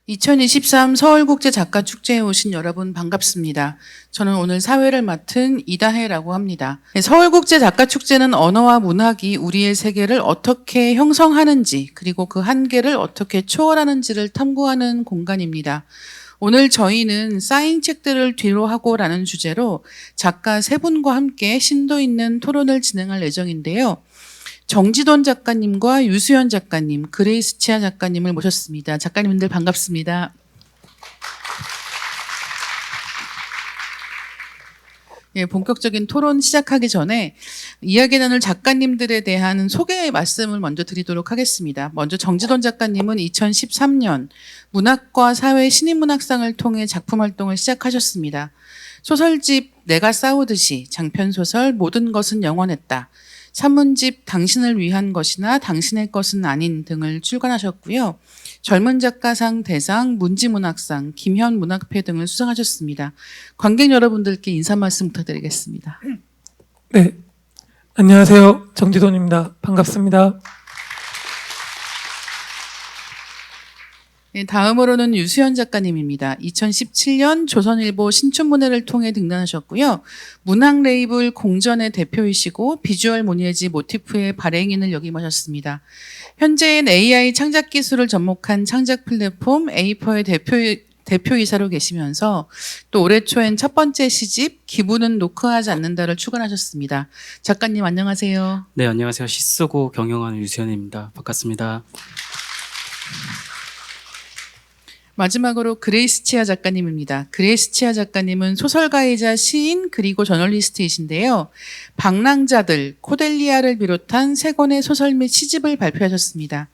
2023 서울국제작가축제에 오신 여러분 반갑습니다. 저는 오늘 사회를 맡은 이다혜라고 합니다. 서울국제작가축제는 언어와 문학이 우리의 세계를 어떻게 형성하는지 그리고 그 한계를 어떻게 초월하는지를 탐구하는 공간입니다. 오늘 저희는 쌓인 책들을 뒤로하고라는 주제로 작가 세 분과 함께 심도 있는 토론을 진행할 예정인데요. 정지돈 작가님과 유수연 작가님, 그레이스 치아 작가님을 모셨습니다. 작가님들 반갑습니다. 예, 본격적인 토론 시작하기 전에 이야기 나눌 작가님들에 대한 소개 말씀을 먼저 드리도록 하겠습니다. 먼저 정지돈 작가님은 2013년 문학과 사회 신인문학상을 통해 작품 활동을 시작하셨습니다. 소설집 내가 싸우듯이, 장편소설 모든 것은 영원했다, 산문집 당신을 위한 것이나 당신의 것은 아닌 등을 출간하셨고요. 젊은 작가상 대상, 문지문학상, 김현문학회 등을 수상하셨습니다. 관객 여러분들께 인사 말씀 부탁드리겠습니다. 네, 안녕하세요. 정지돈입니다. 반갑습니다. 네, 다음으로는 유수연 작가님입니다. 2017년 조선일보 신춘문예를 통해 등단하셨고요. 문학 레이블 공전의 대표이시고 비주얼 모니에지 모티프의 발행인을 역임하셨습니다. 현재는 AI 창작 기술을 접목한 창작 플랫폼 에이퍼의 대표이사로 계시면서 또 올해 초엔 첫 번째 시집 기분은 노크하지 않는다를 출간하셨습니다. 작가님 안녕하세요. 네, 안녕하세요. 시 쓰고 경영하는 유수연입니다. 반갑습니다. 마지막으로 그레이스 치아 작가님입니다. 그레이스 치아 작가님은 소설가이자 시인 그리고 저널리스트이신데요. 방랑자들, 코델리아를 비롯한 세 권의 소설 및 시집을 발표하셨습니다.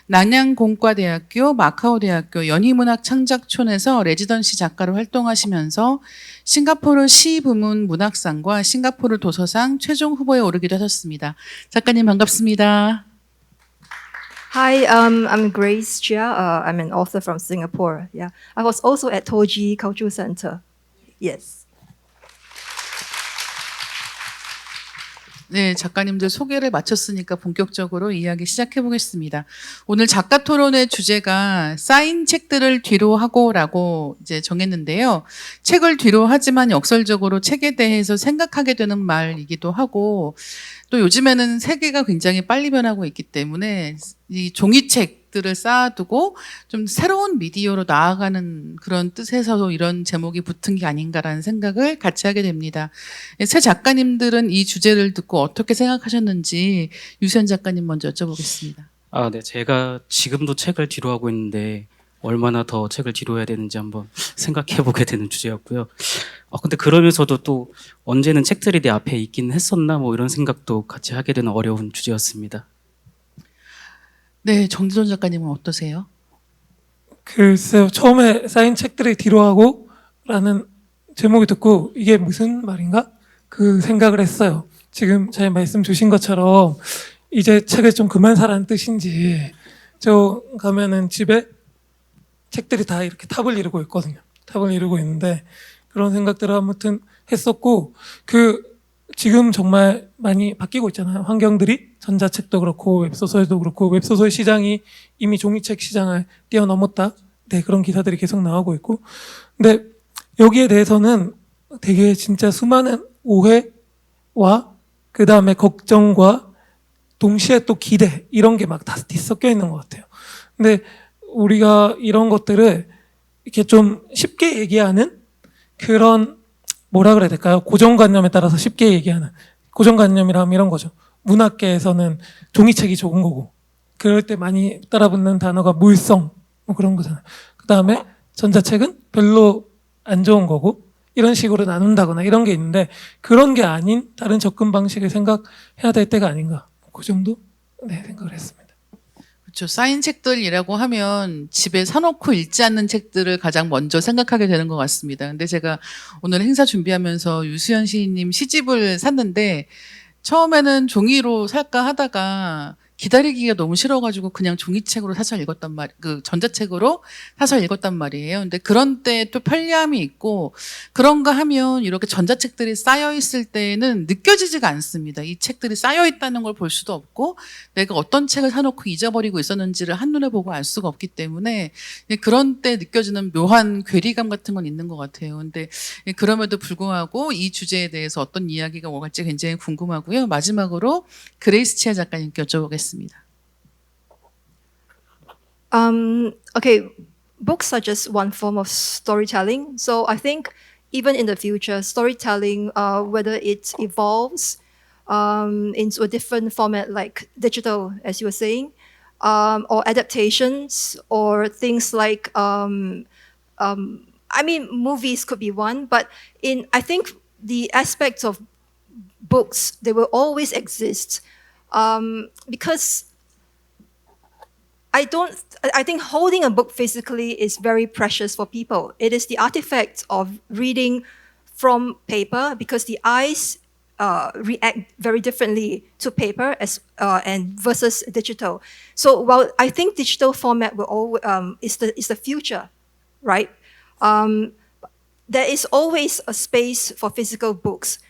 난양공과대학교, 마카오대학교 연희문학창작촌에서 레지던시 작가로 활동하시면서 싱가포르 시 부문 문학상과 싱가포르 도서상 최종 후보에 오르기도 하셨습니다. 작가님 반갑습니다. Hi, I'm Grace Chia. I'm an author from Singapore. Yeah, I was also at Toji Cultural Center. Yes. 네, 작가님들 소개를 마쳤으니까 본격적으로 이야기 시작해 보겠습니다. 오늘 작가 토론의 주제가 쌓인 책들을 뒤로 하고라고 이제 정했는데요. 책을 뒤로 하지만 역설적으로 책에 대해서 생각하게 되는 말이기도 하고 또 요즘에는 세계가 굉장히 빨리 변하고 있기 때문에 이 종이책들을 쌓아두고 좀 새로운 미디어로 나아가는 그런 뜻에서도 이런 제목이 붙은 게 아닌가라는 생각을 같이 하게 됩니다. 새 작가님들은 이 주제를 듣고 어떻게 생각하셨는지 유수연 작가님 먼저 여쭤보겠습니다. 네. 제가 지금도 책을 뒤로하고 있는데 얼마나 더 책을 뒤로해야 되는지 한번 생각해보게 되는 주제였고요. 근데 그러면서도 또 언제는 책들이 내 앞에 있긴 했었나 뭐 이런 생각도 같이 하게 되는 어려운 주제였습니다. 네, 정지돈 작가님은 어떠세요? 글쎄요, 처음에 쌓인 책들을 뒤로하고 라는 제목이 듣고 이게 무슨 말인가? 그 생각을 했어요. 지금 잘 말씀 주신 것처럼 이제 책을 좀 그만 사라는 뜻인지, 저 가면은 집에 책들이 다 이렇게 탑을 이루고 있거든요. 탑을 이루고 있는데 그런 생각들을 아무튼 했었고, 지금 정말 많이 바뀌고 있잖아요. 환경들이 전자책도 그렇고 웹소설도 그렇고 웹소설 시장이 이미 종이책 시장을 뛰어넘었다. 네, 그런 기사들이 계속 나오고 있고, 근데 여기에 대해서는 되게 진짜 수많은 오해와 그 다음에 걱정과 동시에 또 기대 이런 게 막 다 뒤섞여 있는 것 같아요. 근데 우리가 이런 것들을 이렇게 좀 쉽게 얘기하는 그런 뭐라 그래야 될까요? 고정관념에 따라서 쉽게 얘기하는 고정관념이라면 이런 거죠. 문학계에서는 종이책이 좋은 거고, 그럴 때 많이 따라붙는 단어가 물성 뭐 그런 거잖아요. 그 다음에 전자책은 별로 안 좋은 거고, 이런 식으로 나눈다거나 이런 게 있는데 그런 게 아닌 다른 접근 방식을 생각해야 될 때가 아닌가, 그 정도 네, 생각을 했습니다. 그렇죠. 쌓인 책들이라고 하면 집에 사놓고 읽지 않는 책들을 가장 먼저 생각하게 되는 것 같습니다. 근데 제가 오늘 행사 준비하면서 유수연 시인님 시집을 샀는데 처음에는 종이로 살까 하다가 기다리기가 너무 싫어가지고 그냥 종이책으로 사서 읽었단 전자책으로 사서 읽었단 말이에요. 근데 그런 때 또 편리함이 있고 그런가 하면 이렇게 전자책들이 쌓여 있을 때는 느껴지지가 않습니다. 이 책들이 쌓여 있다는 걸 볼 수도 없고 내가 어떤 책을 사놓고 잊어버리고 있었는지를 한눈에 보고 알 수가 없기 때문에 그런 때 느껴지는 묘한 괴리감 같은 건 있는 것 같아요. 근데 그럼에도 불구하고 이 주제에 대해서 어떤 이야기가 오갈지 굉장히 궁금하고요. 마지막으로 그레이스 치아 작가님께 여쭤보겠습니다. Okay, books are just one form of storytelling. So I think even in the future, storytelling, whether it evolves into a different format like digital, as you were saying, or adaptations, or things like, I mean, movies could be one, but I think the aspects of books, they will always exist, because I think holding a book physically is very precious for people. It is the artifact of reading from paper because the eyes react very differently to paper and versus digital. So while I think digital format is the future, right? There is always a space for physical books,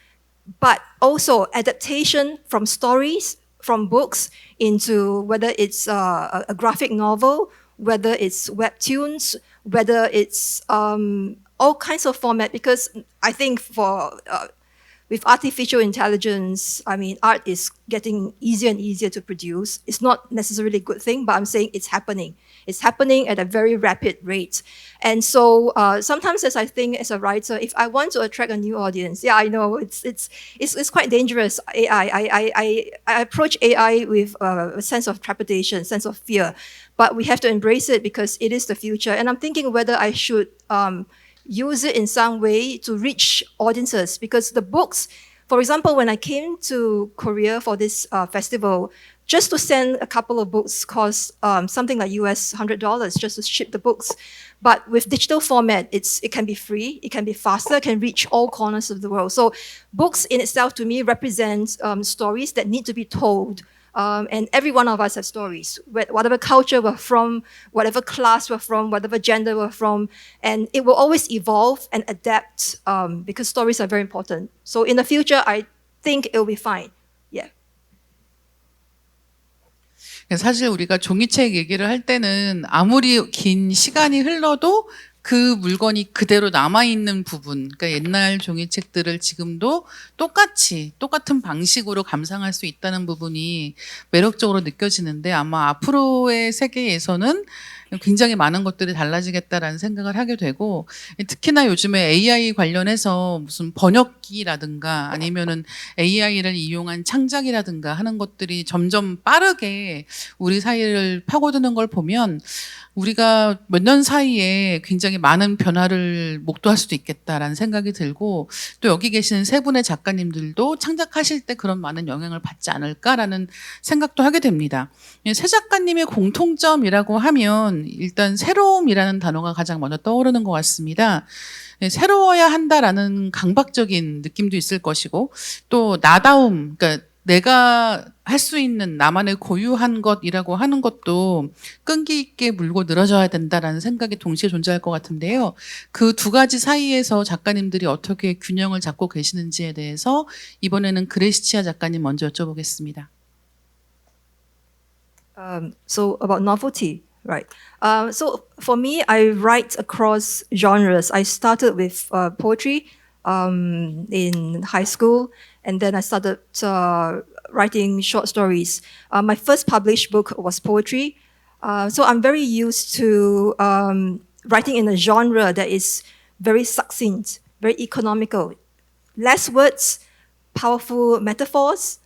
but also adaptation from stories, from books into whether it's a graphic novel, whether it's webtoons, whether it's all kinds of format. Because I think with artificial intelligence, I mean, art is getting easier and easier to produce. It's not necessarily a good thing, but I'm saying it's happening. It's happening at a very rapid rate. And so sometimes as I think as a writer, if I want to attract a new audience, yeah, I know it's quite dangerous, AI. I approach AI with a sense of trepidation, sense of fear, but we have to embrace it because it is the future. And I'm thinking whether I should use it in some way to reach audiences, because the books, for example, when I came to Korea for this festival, just to send a couple of books cost something like US $100 just to ship the books. But with digital format, it can be free, it can be faster, it can reach all corners of the world. So books in itself to me represent stories that need to be told. And every one of us has stories, whatever culture we're from, whatever class we're from, whatever gender we're from, and it will always evolve and adapt because stories are very important. So in the future, I think it will be fine. Yeah. 사실 우리가 종이책 얘기를 할 때는 아무리 긴 시간이 흘러도 그 물건이 그대로 남아있는 부분, 그러니까 옛날 종이책들을 지금도 똑같은 방식으로 감상할 수 있다는 부분이 매력적으로 느껴지는데 아마 앞으로의 세계에서는 굉장히 많은 것들이 달라지겠다라는 생각을 하게 되고, 특히나 요즘에 AI 관련해서 무슨 번역기라든가 아니면은 AI를 이용한 창작이라든가 하는 것들이 점점 빠르게 우리 사이를 파고드는 걸 보면 우리가 몇 년 사이에 굉장히 많은 변화를 목도할 수도 있겠다라는 생각이 들고, 또 여기 계시는 세 분의 작가님들도 창작하실 때 그런 많은 영향을 받지 않을까라는 생각도 하게 됩니다. 세 작가님의 공통점이라고 하면 일단 새로움이라는 단어가 가장 먼저 떠오르는 것 같습니다. 새로워야 한다라는 강박적인 느낌도 있을 것이고, 또 나다움, 그러니까 내가 할 수 있는 나만의 고유한 것이라고 하는 것도 끈기 있게 물고 늘어져야 된다라는 생각이 동시에 존재할 것 같은데요. 그 두 가지 사이에서 작가님들이 어떻게 균형을 잡고 계시는지에 대해서 이번에는 그레이스 치아 작가님 먼저 여쭤보겠습니다. So about novelty, right? So for me, I write across genres. I started with poetry in high school, and then I started writing short stories. My first published book was poetry. So I'm very used to writing in a genre that is very succinct, very economical. Less words, powerful metaphors,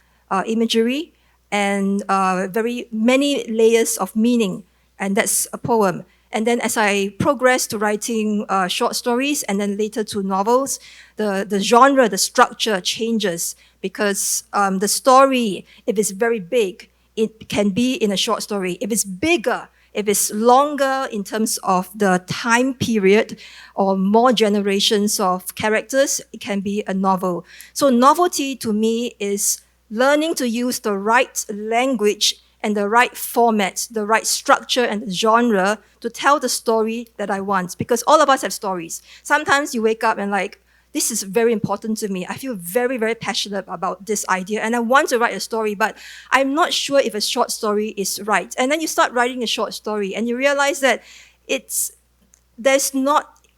imagery, and very many layers of meaning. And that's a poem. And then as I progressed to writing short stories and then later to novels, the genre, the structure changes because the story, if it's very big, it can be in a short story. If it's bigger, if it's longer in terms of the time period or more generations of characters, it can be a novel. So novelty to me is learning to use the right language and the right format, the right structure and the genre to tell the story that I want. Because all of us have stories. Sometimes you wake up and like, this is very important to me. I feel very, very passionate about this idea and I want to write a story, but I'm not sure if a short story is right. And then you start writing a short story and you realize that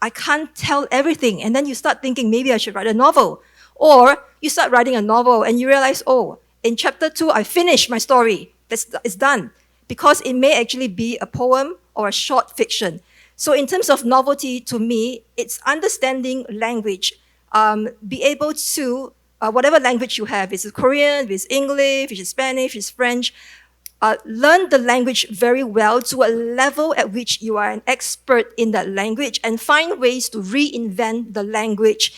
I can't tell everything. And then you start thinking, maybe I should write a novel. Or you start writing a novel and you realize, oh, in chapter 2, I finished my story. It's done. Because it may actually be a poem or a short fiction. So in terms of novelty, to me, it's understanding language. Be able to, whatever language you have, is it Korean, if it's English, if it's Spanish, if it's French, learn the language very well to a level at which you are an expert in that language and find ways to reinvent the language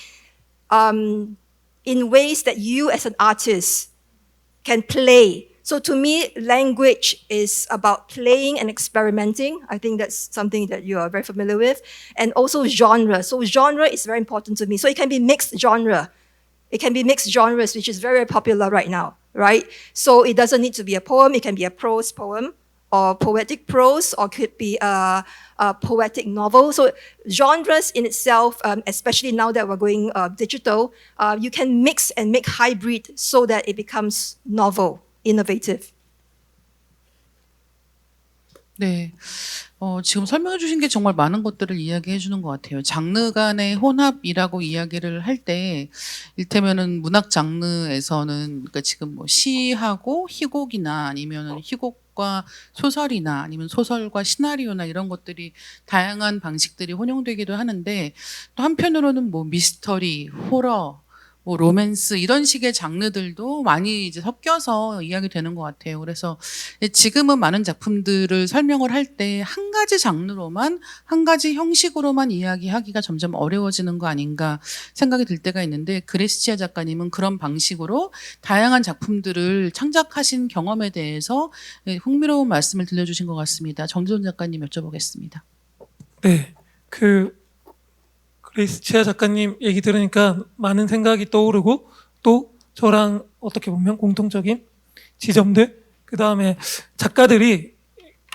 in ways that you as an artist can play. So to me, language is about playing and experimenting. I think that's something that you are very familiar with. And also genre. So genre is very important to me. So it can be mixed genre. It can be mixed genres, which is very popular right now, right? So it doesn't need to be a poem. It can be a prose poem or poetic prose, or could be a poetic novel. So genres in itself, especially now that we're going digital, you can mix and make hybrid so that it becomes novel. innovative. 네. 지금 설명해 주신 게 정말 많은 것들을 이야기해 주는 것 같아요. 장르 간의 혼합이라고 이야기를 할 때, 일테면은 문학 장르에서는, 그러니까 지금 뭐 시하고 희곡이나 아니면은 희곡과 소설이나 아니면 소설과 시나리오나 이런 것들이 다양한 방식들이 혼용되기도 하는데, 또 한편으로는 뭐 미스터리, 호러, 뭐 로맨스 이런 식의 장르들도 많이 이제 섞여서 이야기되는 것 같아요. 그래서 지금은 많은 작품들을 설명을 할 때 한 가지 장르로만, 한 가지 형식으로만 이야기하기가 점점 어려워지는 거 아닌가 생각이 들 때가 있는데, 그레이스 치아 작가님은 그런 방식으로 다양한 작품들을 창작하신 경험에 대해서 흥미로운 말씀을 들려주신 것 같습니다. 정지돈 작가님 여쭤보겠습니다. 네, 그레이스 치아 작가님 얘기 들으니까 많은 생각이 떠오르고, 또 저랑 어떻게 보면 공통적인 지점들, 그 다음에 작가들이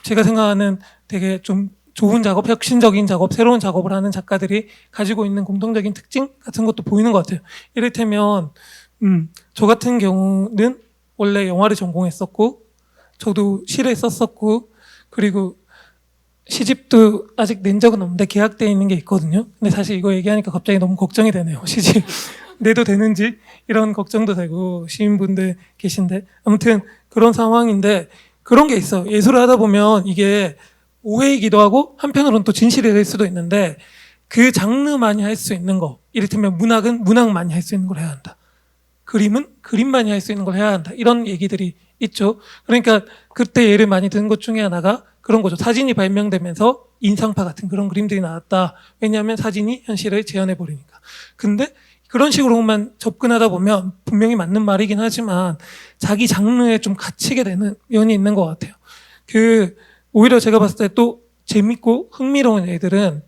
제가 생각하는 되게 좀 좋은 작업, 혁신적인 작업, 새로운 작업을 하는 작가들이 가지고 있는 공통적인 특징 같은 것도 보이는 것 같아요. 이를테면 저 같은 경우는 원래 영화를 전공했었고, 저도 시를 썼었고, 그리고 시집도 아직 낸 적은 없는데 계약되어 있는 게 있거든요. 근데 사실 이거 얘기하니까 갑자기 너무 걱정이 되네요. 시집 내도 되는지 이런 걱정도 되고, 시인분들 계신데, 아무튼 그런 상황인데, 그런 게 있어요. 예술을 하다 보면 이게 오해이기도 하고 한편으로는 또 진실이 될 수도 있는데, 그 장르만이 할 수 있는 거, 이를테면 문학은 문학만이 할 수 있는 걸 해야 한다, 그림은 그림만이 할 수 있는 걸 해야 한다, 이런 얘기들이 있죠. 그러니까 그때 예를 많이 든 것 중에 하나가 그런 거죠. 사진이 발명되면서 인상파 같은 그런 그림들이 나왔다. 왜냐하면 사진이 현실을 재현해버리니까. 근데 그런 식으로만 접근하다 보면 분명히 맞는 말이긴 하지만 자기 장르에 좀 갇히게 되는 면이 있는 것 같아요. 오히려 제가 봤을 때 또 재밌고 흥미로운 애들은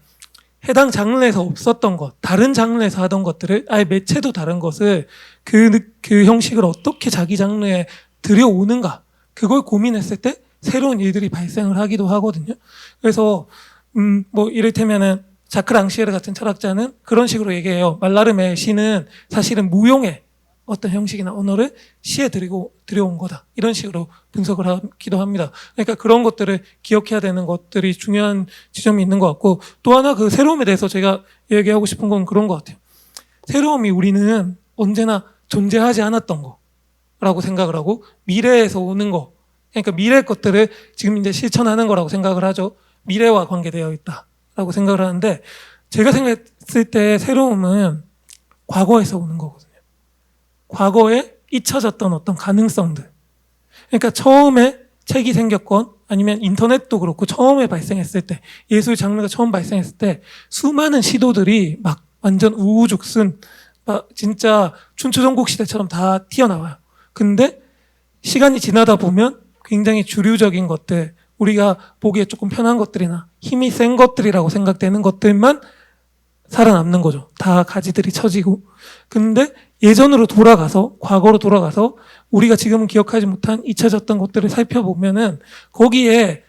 해당 장르에서 없었던 것, 다른 장르에서 하던 것들을, 아예 매체도 다른 것을 그 형식을 어떻게 자기 장르에 들여오는가, 그걸 고민했을 때 새로운 일들이 발생을 하기도 하거든요. 그래서 뭐 이를테면은 자크 랑시에르 같은 철학자는 그런 식으로 얘기해요. 말라름의 시는 사실은 무용의 어떤 형식이나 언어를 시에 들여온 거다, 이런 식으로 분석을 하기도 합니다. 그러니까 그런 것들을 기억해야 되는 것들이 중요한 지점이 있는 것 같고, 또 하나 그 새로움에 대해서 제가 얘기하고 싶은 건 그런 것 같아요. 새로움이 우리는 언제나 존재하지 않았던 거라고 생각을 하고, 미래에서 오는 거, 그러니까 미래 것들을 지금 이제 실천하는 거라고 생각을 하죠. 미래와 관계되어 있다라고 생각을 하는데, 제가 생각했을 때 새로움은 과거에서 오는 거거든요. 과거에 잊혀졌던 어떤 가능성들. 그러니까 처음에 책이 생겼건 아니면 인터넷도 그렇고 처음에 발생했을 때, 예술 장르가 처음 발생했을 때 수많은 시도들이 막 완전 우후죽순, 막 진짜 춘추전국 시대처럼 다 튀어나와요. 근데 시간이 지나다 보면 굉장히 주류적인 것들, 우리가 보기에 조금 편한 것들이나 힘이 센 것들이라고 생각되는 것들만 살아남는 거죠. 다 가지들이 처지고. 근데 예전으로 돌아가서, 과거로 돌아가서 우리가 지금은 기억하지 못한 잊혀졌던 것들을 살펴보면은 거기에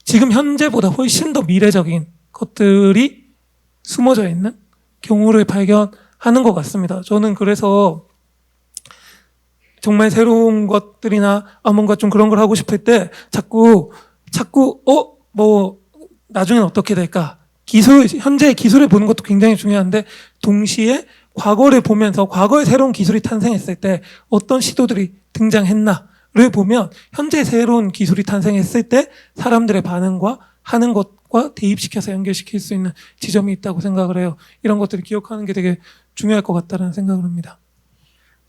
지금 현재보다 훨씬 더 미래적인 것들이 숨어져 있는 경우를 발견하는 것 같습니다. 저는 그래서 정말 새로운 것들이나 뭔가 좀 그런 걸 하고 싶을 때 자꾸 뭐 나중엔 어떻게 될까? 현재의 기술을 보는 것도 굉장히 중요한데 동시에 과거를 보면서 과거에 새로운 기술이 탄생했을 때 어떤 시도들이 등장했나를 보면 현재 새로운 기술이 탄생했을 때 사람들의 반응과 하는 것과 대입시켜서 연결시킬 수 있는 지점이 있다고 생각을 해요. 이런 것들을 기억하는 게 되게 중요할 것 같다는 생각을 합니다.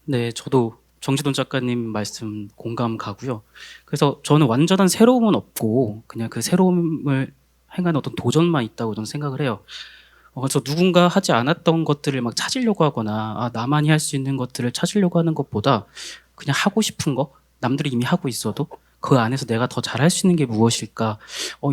네, 저도 정지돈 작가님 말씀 공감 가고요. 그래서 저는 완전한 새로움은 없고 그냥 그 새로움을 행하는 어떤 도전만 있다고 저는 생각을 해요. 그래서 누군가 하지 않았던 것들을 막 찾으려고 하거나 나만이 할 수 있는 것들을 찾으려고 하는 것보다 그냥 하고 싶은 거, 남들이 이미 하고 있어도 그 안에서 내가 더 잘할 수 있는 게 무엇일까,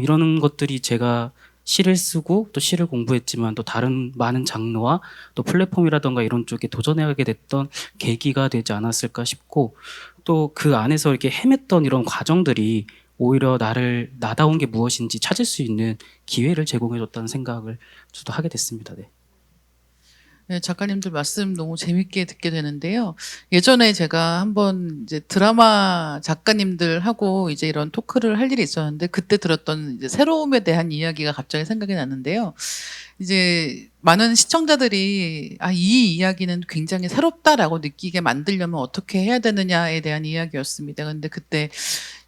이런 것들이 제가 시를 쓰고 또 시를 공부했지만 또 다른 많은 장르와 또 플랫폼이라던가 이런 쪽에 도전하게 됐던 계기가 되지 않았을까 싶고, 또 그 안에서 이렇게 헤맸던 이런 과정들이 오히려 나다운 게 무엇인지 찾을 수 있는 기회를 제공해줬다는 생각을 저도 하게 됐습니다. 네. 네, 작가님들 말씀 너무 재밌게 듣게 되는데요. 예전에 제가 한번 이제 드라마 작가님들하고 이제 이런 토크를 할 일이 있었는데 그때 들었던 이제 새로움에 대한 이야기가 갑자기 생각이 났는데요. 이제 많은 시청자들이 이 이야기는 굉장히 새롭다라고 느끼게 만들려면 어떻게 해야 되느냐에 대한 이야기였습니다. 근데 그때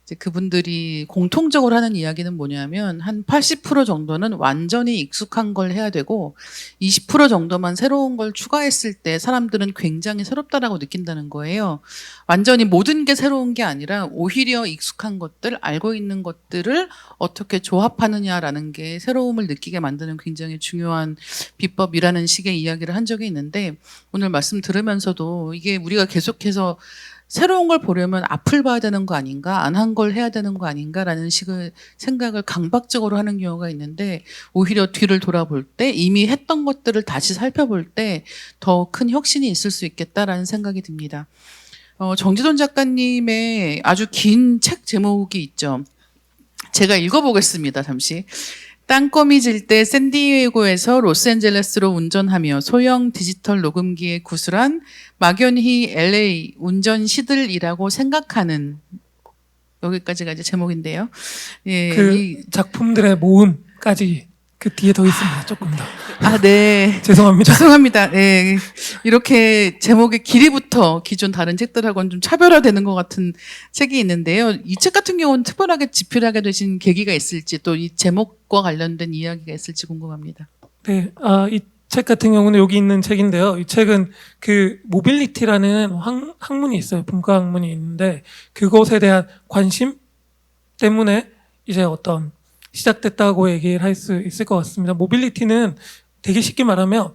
이제 그분들이 공통적으로 하는 이야기는 뭐냐면 한 80% 정도는 완전히 익숙한 걸 해야 되고 20% 정도만 새로운 걸 추가했을 때 사람들은 굉장히 새롭다라고 느낀다는 거예요. 완전히 모든 게 새로운 게 아니라 오히려 익숙한 것들, 알고 있는 것들을 어떻게 조합하느냐라는 게 새로움을 느끼게 만드는 굉장히 중요한 비법이라는 식의 이야기를 한 적이 있는데 오늘 말씀 들으면서도 이게 우리가 계속해서 새로운 걸 보려면 앞을 봐야 되는 거 아닌가, 안 한 걸 해야 되는 거 아닌가라는 식의 생각을 강박적으로 하는 경우가 있는데 오히려 뒤를 돌아볼 때 이미 했던 것들을 다시 살펴볼 때 더 큰 혁신이 있을 수 있겠다라는 생각이 듭니다. 정지돈 작가님의 아주 긴 책 제목이 있죠. 제가 읽어보겠습니다. 잠시. 땅거미 질 때 샌디에이고에서 로스앤젤레스로 운전하며 소형 디지털 녹음기에 구슬한 막연히 LA 운전 시들이라고 생각하는, 여기까지가 이제 제목인데요. 예, 그 작품들의 모음까지 그 뒤에 더 있습니다. 조금 더. 네. 죄송합니다. 죄송합니다. 네. 이렇게 제목의 길이부터 기존 다른 책들하고는 좀 차별화되는 것 같은 책이 있는데요. 이 책 같은 경우는 특별하게 집필하게 되신 계기가 있을지 또 이 제목과 관련된 이야기가 있을지 궁금합니다. 네, 이 책 같은 경우는 여기 있는 책인데요. 이 책은 그 모빌리티라는 학문이 있어요. 분과 학문이 있는데 그것에 대한 관심 때문에 이제 어떤 시작됐다고 얘기를 할 수 있을 것 같습니다. 모빌리티는 되게 쉽게 말하면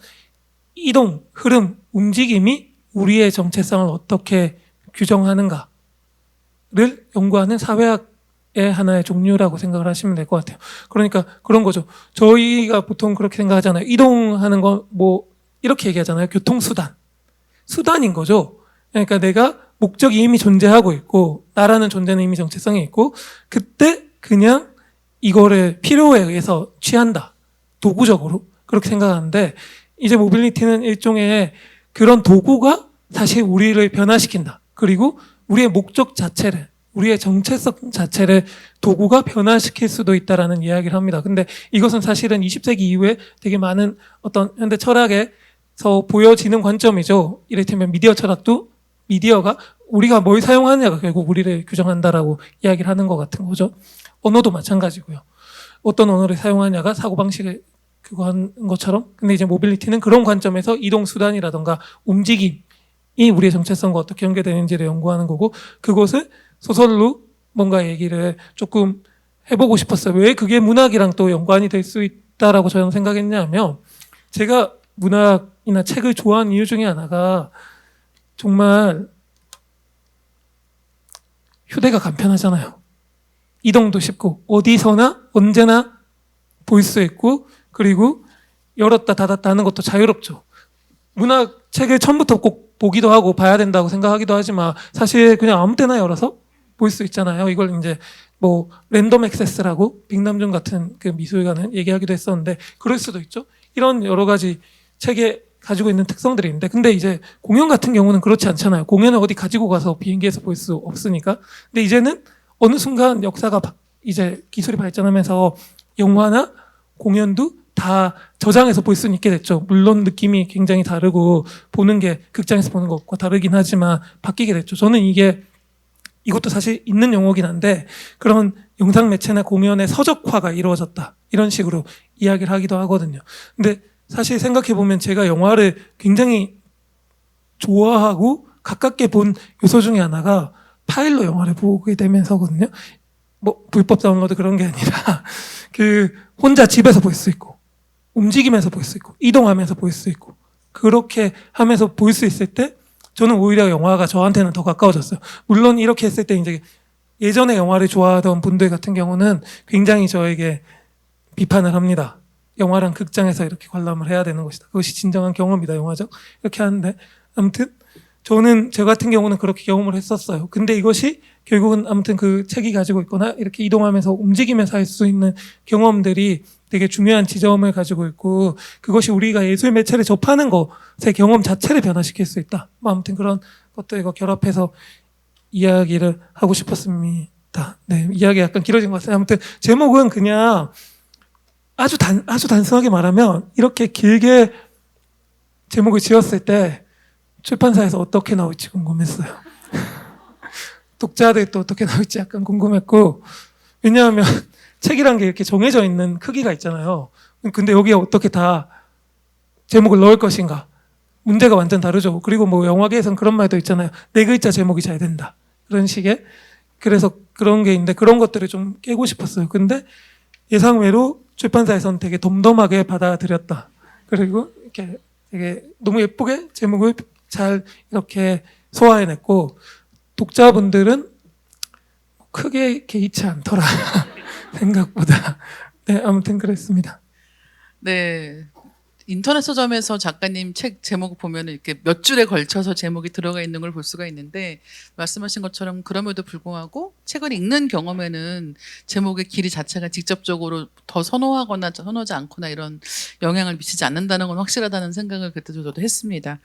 이동, 흐름, 움직임이 우리의 정체성을 어떻게 규정하는가를 연구하는 사회학의 하나의 종류라고 생각을 하시면 될 것 같아요. 그러니까 그런 거죠. 저희가 보통 그렇게 생각하잖아요. 이동하는 거 뭐 이렇게 얘기하잖아요. 교통수단. 수단인 거죠. 그러니까 내가 목적이 이미 존재하고 있고 나라는 존재는 이미 정체성이 있고 그때 그냥 이거를 필요에 의해서 취한다. 도구적으로. 그렇게 생각하는데 이제 모빌리티는 일종의 그런 도구가 사실 우리를 변화시킨다. 그리고 우리의 목적 자체를, 우리의 정체성 자체를 도구가 변화시킬 수도 있다라는 이야기를 합니다. 근데 이것은 사실은 20세기 이후에 되게 많은 어떤 현대 철학에서 보여지는 관점이죠. 이를테면 미디어 철학도 미디어가 우리가 뭘 사용하느냐가 결국 우리를 규정한다라고 이야기를 하는 것 같은 거죠. 언어도 마찬가지고요. 어떤 언어를 사용하냐가 사고방식을 그거 하는 것처럼. 근데 이제 모빌리티는 그런 관점에서 이동수단이라던가 움직임이 우리의 정체성과 어떻게 연결되는지를 연구하는 거고 그것을 소설로 뭔가 얘기를 조금 해보고 싶었어요. 왜 그게 문학이랑 또 연관이 될 수 있다라고 저는 생각했냐면 제가 문학이나 책을 좋아하는 이유 중에 하나가 정말 휴대가 간편하잖아요. 이동도 쉽고 어디서나 언제나 볼 수 있고 그리고 열었다 닫았다 하는 것도 자유롭죠. 문학 책을 처음부터 꼭 보기도 하고 봐야 된다고 생각하기도 하지만 사실 그냥 아무 때나 열어서 볼 수 있잖아요. 이걸 이제 뭐 랜덤 액세스라고 빅남준 같은 그 미술가는 얘기하기도 했었는데 그럴 수도 있죠. 이런 여러 가지 책에 가지고 있는 특성들이 있는데 근데 이제 공연 같은 경우는 그렇지 않잖아요. 공연을 어디 가지고 가서 비행기에서 볼 수 없으니까. 근데 이제는 어느 순간 역사가 이제 기술이 발전하면서 영화나 공연도 다 저장해서 볼 수 있게 됐죠. 물론 느낌이 굉장히 다르고 보는 게 극장에서 보는 것과 다르긴 하지만 바뀌게 됐죠. 저는 이것도 사실 있는 용어긴 한데 그런 영상 매체나 공연의 서적화가 이루어졌다. 이런 식으로 이야기를 하기도 하거든요. 근데 사실 생각해보면 제가 영화를 굉장히 좋아하고 가깝게 본 요소 중에 하나가 파일로 영화를 보게 되면서거든요. 뭐 불법 다운로드 그런 게 아니라 그 혼자 집에서 볼 수 있고 움직이면서 볼 수 있고 이동하면서 볼 수 있고 그렇게 하면서 볼 수 있을 때 저는 오히려 영화가 저한테는 더 가까워졌어요. 물론 이렇게 했을 때 이제 예전에 영화를 좋아하던 분들 같은 경우는 굉장히 저에게 비판을 합니다. 영화랑 극장에서 이렇게 관람을 해야 되는 것이다. 그것이 진정한 경험이다, 영화적. 이렇게 하는데 아무튼 저는 저 같은 경우는 그렇게 경험을 했었어요. 근데 이것이 결국은 아무튼 그 책이 가지고 있거나 이렇게 이동하면서 움직이면서 할 수 있는 경험들이 되게 중요한 지점을 가지고 있고 그것이 우리가 예술 매체를 접하는 것의 경험 자체를 변화시킬 수 있다. 뭐 아무튼 그런 것들과 결합해서 이야기를 하고 싶었습니다. 네, 이야기 약간 길어진 것 같아요. 아무튼 제목은 그냥 아주 단순하게 말하면 이렇게 길게 제목을 지었을 때 출판사에서 어떻게 나올지 궁금했어요. 독자들도 어떻게 나올지 약간 궁금했고 왜냐하면 책이란 게 이렇게 정해져 있는 크기가 있잖아요. 근데 여기에 어떻게 다 제목을 넣을 것인가 문제가 완전 다르죠. 그리고 뭐 영화계에서는 그런 말도 있잖아요. 4글자 제목이 잘 된다. 그런 식의 그래서 그런 게 있는데 그런 것들을 좀 깨고 싶었어요. 근데 예상외로 출판사에서는 되게 덤덤하게 받아들였다. 그리고 이렇게 되게 너무 예쁘게 제목을 잘 이렇게 소화해냈고 독자분들은 크게 개의치 않더라. 생각보다. 네, 아무튼 그랬습니다. 네. 인터넷 서점에서 작가님 책 제목을 보면 이렇게 몇 줄에 걸쳐서 제목이 들어가 있는 걸 볼 수가 있는데 말씀하신 것처럼 그럼에도 불구하고 책을 읽는 경험에는 제목의 길이 자체가 직접적으로 더 선호하거나 선호하지 않거나 이런 영향을 미치지 않는다는 건 확실하다는 생각을 그때 저도 했습니다.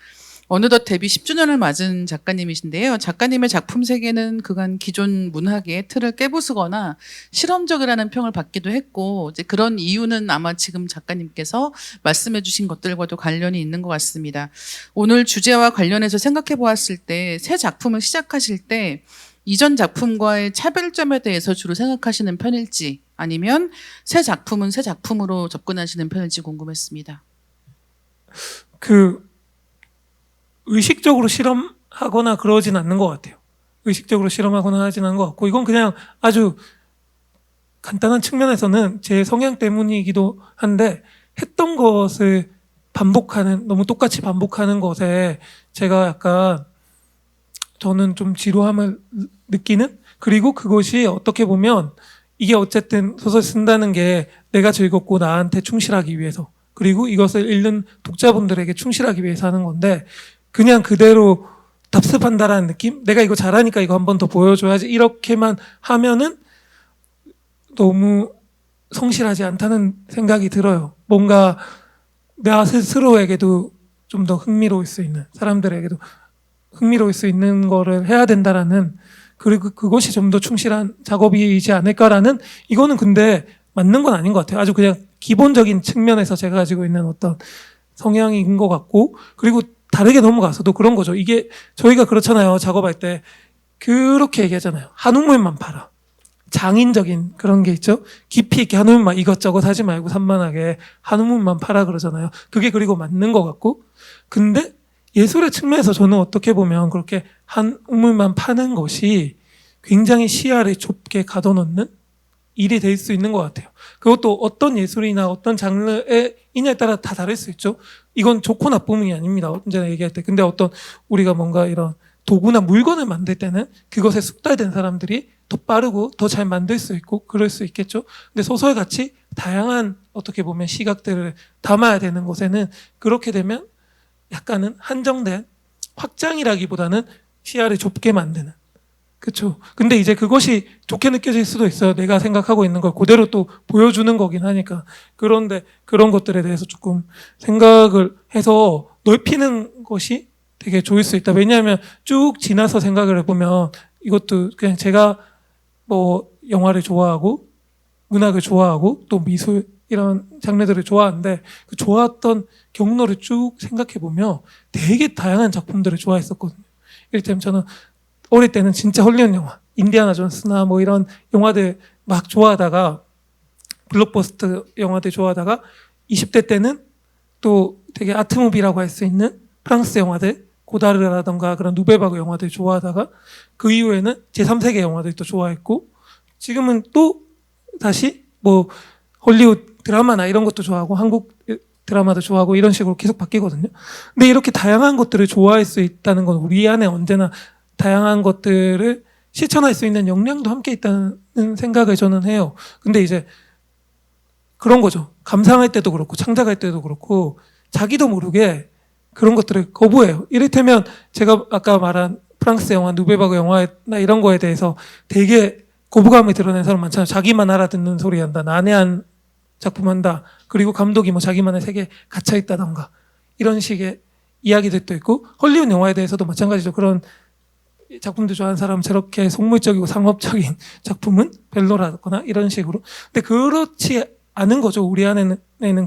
어느덧 데뷔 10주년을 맞은 작가님이신데요. 작가님의 작품 세계는 그간 기존 문학의 틀을 깨부수거나 실험적이라는 평을 받기도 했고 이제 그런 이유는 아마 지금 작가님께서 말씀해 주신 것들과도 관련이 있는 것 같습니다. 오늘 주제와 관련해서 생각해 보았을 때 새 작품을 시작하실 때 이전 작품과의 차별점에 대해서 주로 생각하시는 편일지 아니면 새 작품은 새 작품으로 접근하시는 편일지 궁금했습니다. 의식적으로 실험하거나 그러진 않는 것 같아요. 의식적으로 실험하거나 하진 않은 것 같고 이건 그냥 아주 간단한 측면에서는 제 성향 때문이기도 한데 했던 것을 반복하는 너무 똑같이 반복하는 것에 제가 약간 저는 좀 지루함을 느끼는 그리고 그것이 어떻게 보면 이게 어쨌든 소설 쓴다는 게 내가 즐겁고 나한테 충실하기 위해서 그리고 이것을 읽는 독자분들에게 충실하기 위해서 하는 건데 그냥 그대로 답습한다라는 느낌? 내가 이거 잘하니까 이거 한 번 더 보여줘야지 이렇게만 하면은 너무 성실하지 않다는 생각이 들어요. 뭔가 나 스스로에게도 좀 더 흥미로울 수 있는 사람들에게도 흥미로울 수 있는 거를 해야 된다라는 그리고 그것이 좀 더 충실한 작업이지 않을까라는 이거는 근데 맞는 건 아닌 것 같아요. 아주 그냥 기본적인 측면에서 제가 가지고 있는 어떤 성향인 것 같고 그리고 다르게 넘어가서도 그런 거죠. 이게 저희가 그렇잖아요. 작업할 때 그렇게 얘기하잖아요. 한우물만 팔아. 장인적인 그런 게 있죠. 깊이 있게 한우물만 이것저것 하지 말고 산만하게 한우물만 팔아 그러잖아요. 그게 그리고 맞는 것 같고 근데 예술의 측면에서 저는 어떻게 보면 그렇게 한우물만 파는 것이 굉장히 시야를 좁게 가둬놓는 일이 될 수 있는 것 같아요. 그것도 어떤 예술이나 어떤 장르이냐에 따라 다 다를 수 있죠. 이건 좋고 나쁨이 아닙니다. 언제나 얘기할 때. 근데 어떤 우리가 뭔가 이런 도구나 물건을 만들 때는 그것에 숙달된 사람들이 더 빠르고 더 잘 만들 수 있고 그럴 수 있겠죠. 근데 소설같이 다양한 어떻게 보면 시각들을 담아야 되는 곳에는 그렇게 되면 약간은 한정된 확장이라기보다는 시야를 좁게 만드는. 그렇죠. 근데 이제 그것이 좋게 느껴질 수도 있어요. 내가 생각하고 있는 걸 그대로 또 보여주는 거긴 하니까. 그런데 그런 것들에 대해서 조금 생각을 해서 넓히는 것이 되게 좋을 수 있다. 왜냐하면 쭉 지나서 생각을 해보면 이것도 그냥 제가 뭐 영화를 좋아하고 문학을 좋아하고 또 미술 이런 장르들을 좋아하는데 그 좋아했던 경로를 쭉 생각해보면 되게 다양한 작품들을 좋아했었거든요. 이를테면 저는 어릴 때는 진짜 헐리우드 영화, 인디아나 존스나 뭐 이런 영화들 막 좋아하다가 블록버스터 영화들 좋아하다가 20대 때는 또 되게 아트무비라고 할 수 있는 프랑스 영화들 고다르라던가 그런 누베바그 영화들 좋아하다가 그 이후에는 제3세계 영화들도 좋아했고 지금은 또 다시 뭐 헐리우드 드라마나 이런 것도 좋아하고 한국 드라마도 좋아하고 이런 식으로 계속 바뀌거든요. 근데 이렇게 다양한 것들을 좋아할 수 있다는 건 우리 안에 언제나 다양한 것들을 실천할 수 있는 역량도 함께 있다는 생각을 저는 해요. 근데 이제 그런 거죠. 감상할 때도 그렇고 창작할 때도 그렇고 자기도 모르게 그런 것들을 거부해요. 이를테면 제가 아까 말한 프랑스 영화, 누베바그 영화나 이런 거에 대해서 되게 거부감을 드러낸 사람 많잖아요. 자기만 알아듣는 소리 한다. 난해한 작품 한다. 그리고 감독이 뭐 자기만의 세계에 갇혀 있다던가 이런 식의 이야기들도 있고 헐리우드 영화에 대해서도 마찬가지죠. 그런 작품들 좋아하는 사람은 저렇게 속물적이고 상업적인 작품은 별로라거나 이런 식으로. 근데 그렇지 않은 거죠. 우리 안에는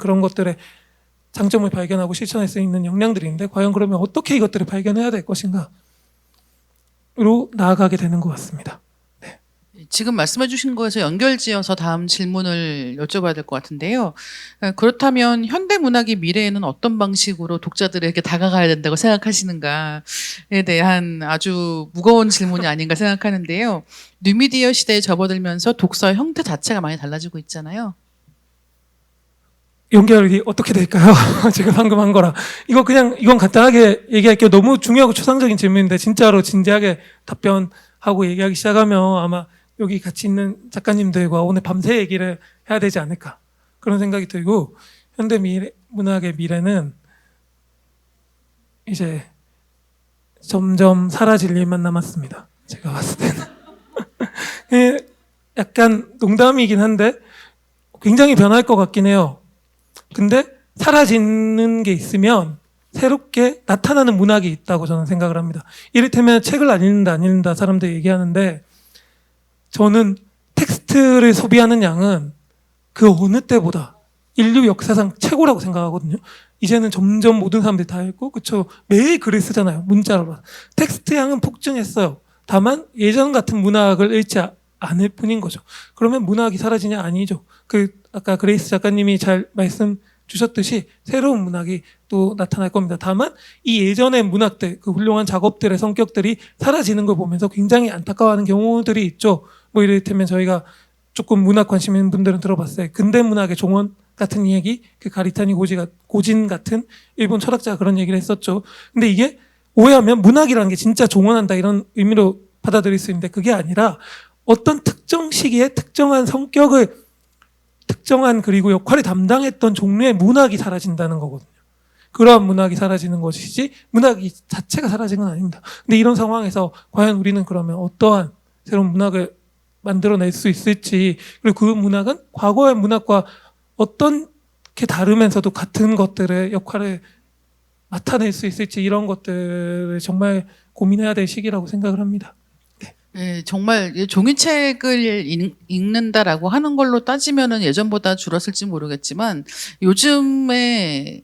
그런 것들의 장점을 발견하고 실천할 수 있는 역량들이 있는데 과연 그러면 어떻게 이것들을 발견해야 될 것인가로 나아가게 되는 것 같습니다. 네. 지금 말씀해 주신 거에서 연결지어서 다음 질문을 여쭤봐야 될 것 같은데요. 그렇다면 현대문학이 미래에는 어떤 방식으로 독자들에게 다가가야 된다고 생각하시는가에 대한 아주 무거운 질문이 아닌가 생각하는데요. 뉴미디어 시대에 접어들면서 독서의 형태 자체가 많이 달라지고 있잖아요. 연결이 어떻게 될까요? 제가 방금 한 거랑. 이건 간단하게 얘기할게요. 너무 중요하고 추상적인 질문인데 진짜로 진지하게 답변하고 얘기하기 시작하면 아마 여기 같이 있는 작가님들과 오늘 밤새 얘기를 해야 되지 않을까 그런 생각이 들고 현대 문학의 미래는 이제 점점 사라질 일만 남았습니다. 제가 봤을 때는. 약간 농담이긴 한데 굉장히 변할 것 같긴 해요. 근데 사라지는 게 있으면 새롭게 나타나는 문학이 있다고 저는 생각을 합니다. 이를테면 책을 안 읽는다 사람들이 얘기하는데 저는 텍스트를 소비하는 양은 그 어느 때보다 인류 역사상 최고라고 생각하거든요. 이제는 점점 모든 사람들이 다 읽고 그쵸 매일 글을 쓰잖아요. 문자로. 텍스트 양은 폭증했어요. 다만 예전 같은 문학을 읽지 않을 뿐인 거죠. 그러면 문학이 사라지냐? 아니죠. 아까 그레이스 작가님이 잘 말씀 주셨듯이 새로운 문학이 또 나타날 겁니다. 다만 이 예전의 문학들, 그 훌륭한 작업들의 성격들이 사라지는 걸 보면서 굉장히 안타까워하는 경우들이 있죠. 뭐 이를테면 저희가 조금 문학 관심 있는 분들은 들어봤어요. 근대 문학의 종언 같은 얘기, 그 가리타니 고진 같은 일본 철학자가 그런 얘기를 했었죠. 근데 이게 오해하면 문학이라는 게 진짜 종언한다 이런 의미로 받아들일 수 있는데 그게 아니라 어떤 특정 시기에 특정한 성격을 특정한 그리고 역할을 담당했던 종류의 문학이 사라진다는 거거든요. 그러한 문학이 사라지는 것이지 문학이 자체가 사라진 건 아닙니다. 근데 이런 상황에서 과연 우리는 그러면 어떠한 새로운 문학을 만들어낼 수 있을지 그리고 그 문학은 과거의 문학과 어떻게 다르면서도 같은 것들의 역할을 나타낼 수 있을지 이런 것들을 정말 고민해야 될 시기라고 생각을 합니다. 네, 정말 종이책을 읽는다라고 하는 걸로 따지면은 예전보다 줄었을지 모르겠지만 요즘에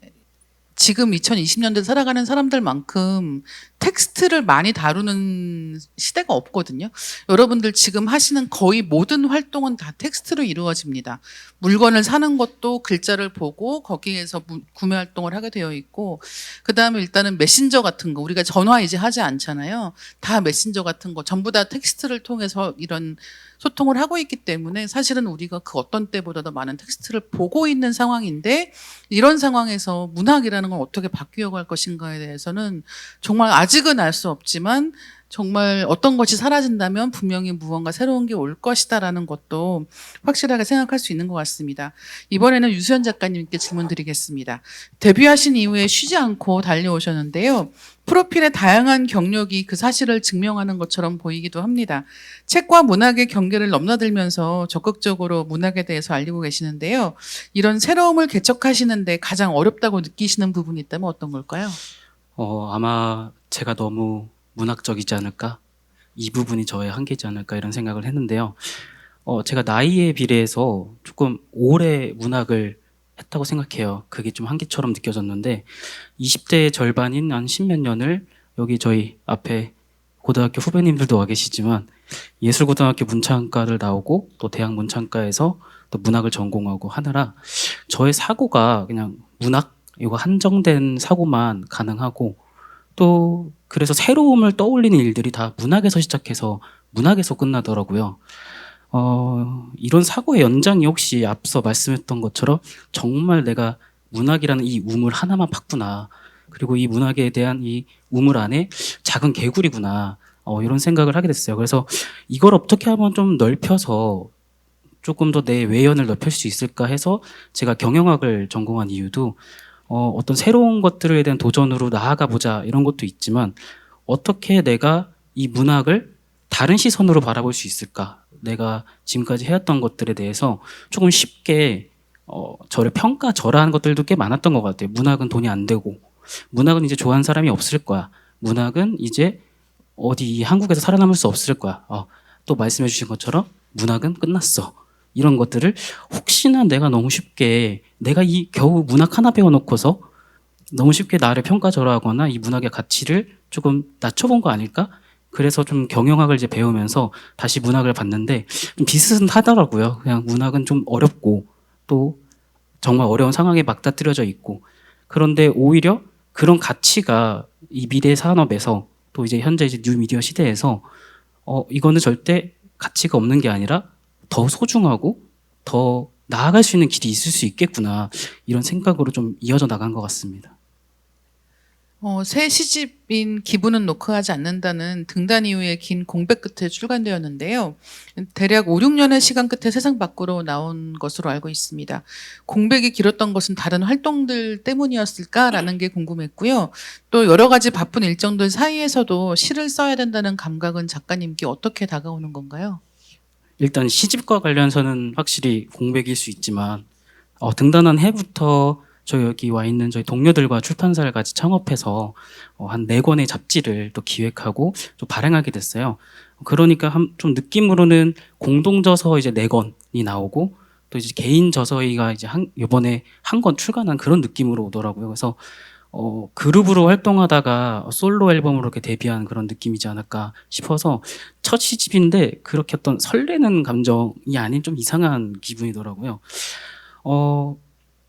지금 2020년대 살아가는 사람들만큼 텍스트를 많이 다루는 시대가 없거든요. 여러분들 지금 하시는 거의 모든 활동은 다 텍스트로 이루어집니다. 물건을 사는 것도 글자를 보고 거기에서 구매 활동을 하게 되어 있고 그다음에 일단은 메신저 같은 거 우리가 전화 이제 하지 않잖아요. 다 메신저 같은 거 전부 다 텍스트를 통해서 이런 소통을 하고 있기 때문에 사실은 우리가 그 어떤 때보다도 많은 텍스트를 보고 있는 상황인데 이런 상황에서 문학이라는 건 어떻게 바뀌어갈 것인가에 대해서는 정말 아직은 알 수 없지만 정말 어떤 것이 사라진다면 분명히 무언가 새로운 게 올 것이다라는 것도 확실하게 생각할 수 있는 것 같습니다. 이번에는 유수연 작가님께 질문 드리겠습니다. 데뷔하신 이후에 쉬지 않고 달려오셨는데요. 프로필의 다양한 경력이 그 사실을 증명하는 것처럼 보이기도 합니다. 책과 문학의 경계를 넘나들면서 적극적으로 문학에 대해서 알리고 계시는데요. 이런 새로움을 개척하시는데 가장 어렵다고 느끼시는 부분이 있다면 어떤 걸까요? 아마 제가 너무 문학적이지 않을까? 이 부분이 저의 한계지 않을까? 이런 생각을 했는데요. 제가 나이에 비례해서 조금 오래 문학을 했다고 생각해요. 그게 좀 한계처럼 느껴졌는데 20대의 절반인 한 10몇 년을 여기 저희 앞에 고등학교 후배님들도 와 계시지만 예술고등학교 문창과를 나오고 또 대학 문창과에서 또 문학을 전공하고 하느라 저의 사고가 그냥 문학 이거 한정된 사고만 가능하고 또 그래서 새로움을 떠올리는 일들이 다 문학에서 시작해서 문학에서 끝나더라고요. 이런 사고의 연장이 혹시 앞서 말씀했던 것처럼 정말 내가 문학이라는 이 우물 하나만 팠구나. 그리고 이 문학에 대한 이 우물 안에 작은 개구리구나. 이런 생각을 하게 됐어요. 그래서 이걸 어떻게 하면 좀 넓혀서 조금 더 내 외연을 넓힐 수 있을까 해서 제가 경영학을 전공한 이유도 어떤 새로운 것들에 대한 도전으로 나아가 보자 이런 것도 있지만 어떻게 내가 이 문학을 다른 시선으로 바라볼 수 있을까? 내가 지금까지 해왔던 것들에 대해서 조금 쉽게 저를 평가절하하는 것들도 꽤 많았던 것 같아요. 문학은 돈이 안 되고 문학은 이제 좋아하는 사람이 없을 거야. 문학은 이제 어디 한국에서 살아남을 수 없을 거야. 또 말씀해 주신 것처럼 문학은 끝났어. 이런 것들을 혹시나 내가 너무 쉽게 내가 이 겨우 문학 하나 배워놓고서 너무 쉽게 나를 평가절하하거나 이 문학의 가치를 조금 낮춰본 거 아닐까? 그래서 좀 경영학을 이제 배우면서 다시 문학을 봤는데 좀 비슷하더라고요. 그냥 문학은 좀 어렵고 또 정말 어려운 상황에 맞닥뜨려져 있고 그런데 오히려 그런 가치가 이 미래 산업에서 또 이제 현재 이제 뉴미디어 시대에서 이거는 절대 가치가 없는 게 아니라 더 소중하고 더 나아갈 수 있는 길이 있을 수 있겠구나 이런 생각으로 좀 이어져 나간 것 같습니다. 새 시집인 기분은 노크하지 않는다는 등단 이후의 긴 공백 끝에 출간되었는데요. 대략 5, 6년의 시간 끝에 세상 밖으로 나온 것으로 알고 있습니다. 공백이 길었던 것은 다른 활동들 때문이었을까라는 게 궁금했고요. 또 여러 가지 바쁜 일정들 사이에서도 시를 써야 된다는 감각은 작가님께 어떻게 다가오는 건가요? 일단 시집과 관련해서는 확실히 공백일 수 있지만 등단한 해부터 저희 여기 와 있는 저희 동료들과 출판사를 같이 창업해서 한 4권의 잡지를 또 기획하고 또 발행하게 됐어요. 그러니까 좀 느낌으로는 공동저서 이제 4권이 나오고 또 이제 개인 저서가 이제 이번에 한 권 출간한 그런 느낌으로 오더라고요. 그래서 그룹으로 활동하다가 솔로 앨범으로 이렇게 데뷔한 그런 느낌이지 않을까 싶어서 첫 시집인데 그렇게 어떤 설레는 감정이 아닌 좀 이상한 기분이더라고요.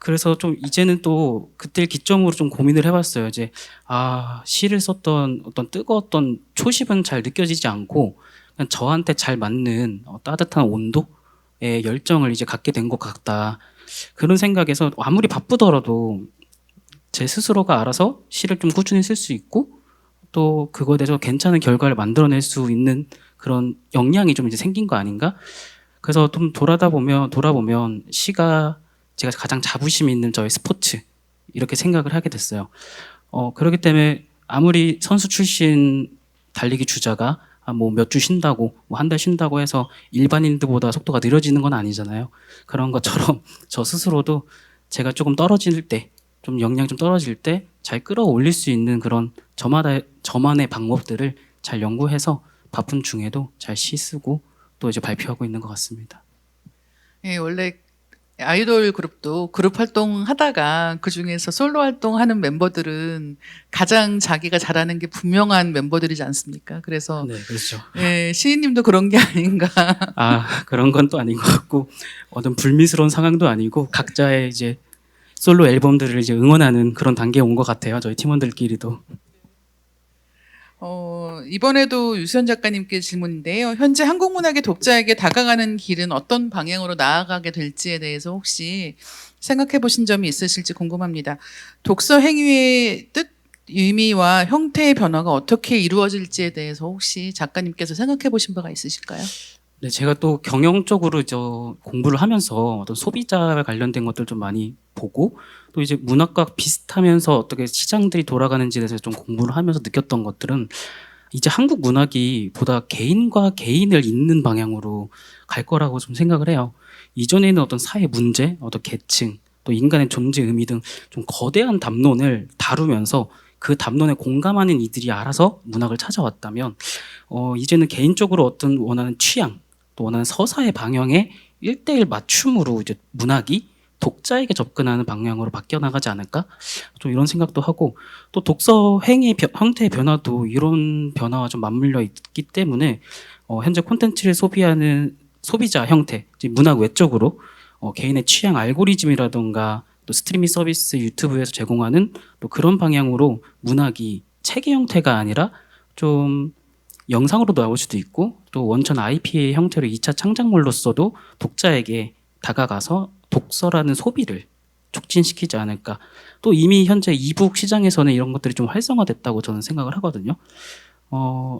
그래서 좀 이제는 또 그때를 기점으로 좀 고민을 해봤어요. 이제 시를 썼던 어떤 뜨거웠던 초심은 잘 느껴지지 않고 그냥 저한테 잘 맞는 따뜻한 온도의 열정을 이제 갖게 된 것 같다. 그런 생각에서 아무리 바쁘더라도 제 스스로가 알아서 시를 좀 꾸준히 쓸 수 있고 또 그거에 대해서 괜찮은 결과를 만들어낼 수 있는 그런 역량이 좀 이제 생긴 거 아닌가? 그래서 좀 돌아보면 시가 제가 가장 자부심 있는 저의 스포츠 이렇게 생각을 하게 됐어요. 그렇기 때문에 아무리 선수 출신 달리기 주자가 뭐 몇 주 쉰다고 뭐 한 달 쉰다고 해서 일반인들보다 속도가 느려지는 건 아니잖아요. 그런 것처럼 저 스스로도 제가 조금 떨어질 때 좀 역량이 좀 떨어질 때 잘 끌어올릴 수 있는 그런 저만의 방법들을 잘 연구해서 바쁜 중에도 잘 시 쓰고 또 이제 발표하고 있는 것 같습니다. 예, 원래 아이돌 그룹도 그룹 활동하다가 그 중에서 솔로 활동하는 멤버들은 가장 자기가 잘하는 게 분명한 멤버들이지 않습니까? 그래서 네, 그렇죠. 예, 시인님도 그런 게 아닌가. 그런 건 또 아닌 것 같고 어떤 불미스러운 상황도 아니고 각자의 이제 솔로 앨범들을 이제 응원하는 그런 단계에 온 것 같아요. 저희 팀원들끼리도. 이번에도 유수연 작가님께 질문인데요. 현재 한국 문학의 독자에게 다가가는 길은 어떤 방향으로 나아가게 될지에 대해서 혹시 생각해 보신 점이 있으실지 궁금합니다. 독서 행위의 뜻, 의미와 형태의 변화가 어떻게 이루어질지에 대해서 혹시 작가님께서 생각해 보신 바가 있으실까요? 네, 제가 또 경영적으로 공부를 하면서 어떤 소비자 관련된 것들 좀 많이 보고 또 이제 문학과 비슷하면서 어떻게 시장들이 돌아가는지에 대해서 좀 공부를 하면서 느꼈던 것들은 이제 한국 문학이 보다 개인과 개인을 잇는 방향으로 갈 거라고 좀 생각을 해요. 이전에는 어떤 사회 문제, 어떤 계층, 또 인간의 존재 의미 등 좀 거대한 담론을 다루면서 그 담론에 공감하는 이들이 알아서 문학을 찾아왔다면 이제는 개인적으로 어떤 원하는 취향, 또 원하는 서사의 방향에 1대1 맞춤으로 이제 문학이 독자에게 접근하는 방향으로 바뀌어 나가지 않을까? 좀 이런 생각도 하고 또 독서 행위 형태의 변화도 이런 변화와 좀 맞물려 있기 때문에 현재 콘텐츠를 소비하는 소비자 형태, 문학 외적으로 개인의 취향 알고리즘이라던가 또 스트리밍 서비스 유튜브에서 제공하는 또 그런 방향으로 문학이 책의 형태가 아니라 좀 영상으로 나올 수도 있고 또 원천 IP의 형태로 2차 창작물로서도 독자에게 다가가서 독서라는 소비를 촉진시키지 않을까. 또 이미 현재 이북 시장에서는 이런 것들이 좀 활성화됐다고 저는 생각을 하거든요.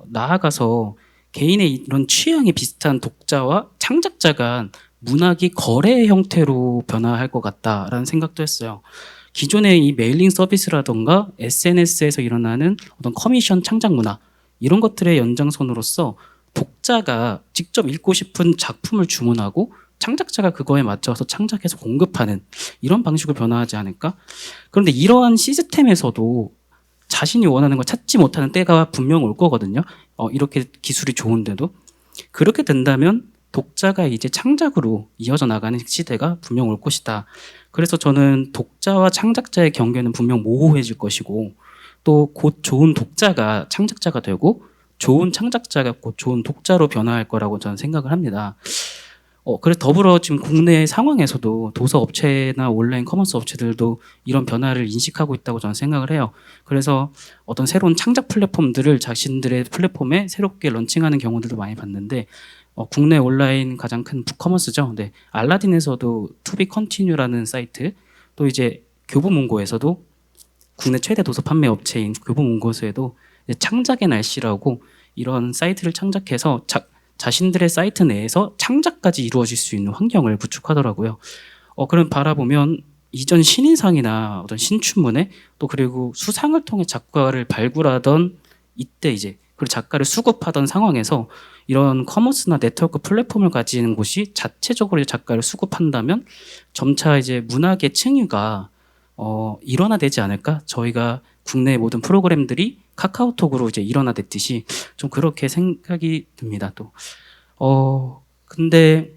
나아가서 개인의 이런 취향이 비슷한 독자와 창작자가 문학이 거래의 형태로 변화할 것 같다라는 생각도 했어요. 기존의 이 메일링 서비스라던가 SNS에서 일어나는 어떤 커미션 창작 문화 이런 것들의 연장선으로서 독자가 직접 읽고 싶은 작품을 주문하고 창작자가 그거에 맞춰서 창작해서 공급하는 이런 방식으로 변화하지 않을까? 그런데 이러한 시스템에서도 자신이 원하는 걸 찾지 못하는 때가 분명 올 거거든요. 이렇게 기술이 좋은데도. 그렇게 된다면 독자가 이제 창작으로 이어져 나가는 시대가 분명 올 것이다. 그래서 저는 독자와 창작자의 경계는 분명 모호해질 것이고 또 곧 좋은 독자가 창작자가 되고 좋은 창작자가 곧 좋은 독자로 변화할 거라고 저는 생각을 합니다. 그래서 더불어 지금 국내 상황에서도 도서 업체나 온라인 커머스 업체들도 이런 변화를 인식하고 있다고 저는 생각을 해요. 그래서 어떤 새로운 창작 플랫폼들을 자신들의 플랫폼에 새롭게 런칭하는 경우들도 많이 봤는데 국내 온라인 가장 큰 북커머스죠. 네, 알라딘에서도 투비 컨티뉴라는 사이트 또 이제 교보문고에서도 국내 최대 도서 판매 업체인 교보문고에서도 창작의 날씨라고 이런 사이트를 창작해서 자신들의 사이트 내에서 창작까지 이루어질 수 있는 환경을 구축하더라고요. 그럼 바라보면 이전 신인상이나 어떤 신춘문예 또 그리고 수상을 통해 작가를 발굴하던 이때 이제 그리고 작가를 수급하던 상황에서 이런 커머스나 네트워크 플랫폼을 가지는 곳이 자체적으로 작가를 수급한다면 점차 이제 문학의 층위가 일원화되지 않을까? 저희가 국내 모든 프로그램들이 카카오톡으로 이제 일원화됐듯이 좀 그렇게 생각이 듭니다. 또 근데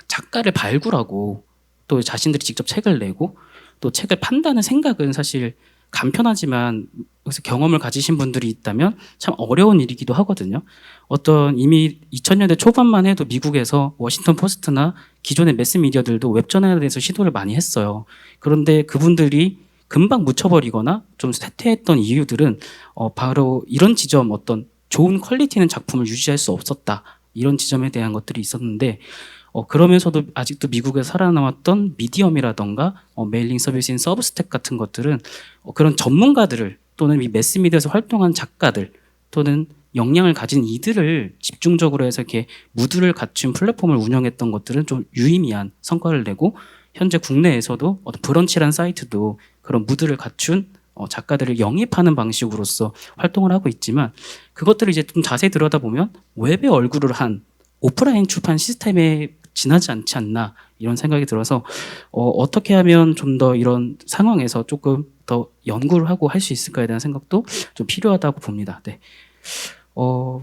작가를 발굴하고 또 자신들이 직접 책을 내고 또 책을 판다는 생각은 사실 간편하지만 그래서 경험을 가지신 분들이 있다면 참 어려운 일이기도 하거든요. 어떤 이미 2000년대 초반만 해도 미국에서 워싱턴 포스트나 기존의 매스미디어들도 웹저널에 대해서 시도를 많이 했어요. 그런데 그분들이 금방 묻혀버리거나 좀 쇠퇴했던 이유들은 바로 이런 지점 어떤 좋은 퀄리티 있는 작품을 유지할 수 없었다. 이런 지점에 대한 것들이 있었는데 그러면서도 아직도 미국에 살아남았던 미디엄이라던가 메일링 서비스인 서브스택 같은 것들은 그런 전문가들을 또는 이 매스미디어에서 활동한 작가들 또는 역량을 가진 이들을 집중적으로 해서 이렇게 무드를 갖춘 플랫폼을 운영했던 것들은 좀 유의미한 성과를 내고 현재 국내에서도 어떤 브런치라는 사이트도 그런 무드를 갖춘 작가들을 영입하는 방식으로서 활동을 하고 있지만 그것들을 이제 좀 자세히 들여다보면 웹에 얼굴을 한 오프라인 출판 시스템에 지나지 않지 않나 이런 생각이 들어서 어떻게 하면 좀 더 이런 상황에서 조금 더 연구를 하고 할 수 있을까에 대한 생각도 좀 필요하다고 봅니다. 네.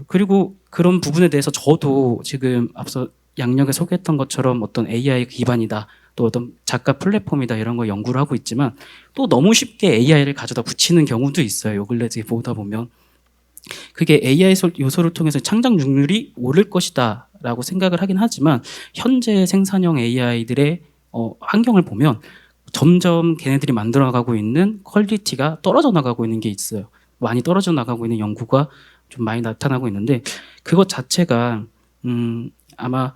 그리고 그런 부분에 대해서 저도 지금 앞서 양력에 소개했던 것처럼 어떤 AI 기반이다 또 어떤 작가 플랫폼이다 이런 거 연구를 하고 있지만 또 너무 쉽게 AI를 가져다 붙이는 경우도 있어요. 요 근래 보다 보면 그게 AI 요소를 통해서 창작률이 오를 것이다 라고 생각을 하긴 하지만 현재 생산형 AI들의 환경을 보면 점점 걔네들이 만들어가고 있는 퀄리티가 떨어져 나가고 있는 게 있어요. 많이 떨어져 나가고 있는 연구가 좀 많이 나타나고 있는데 그것 자체가 아마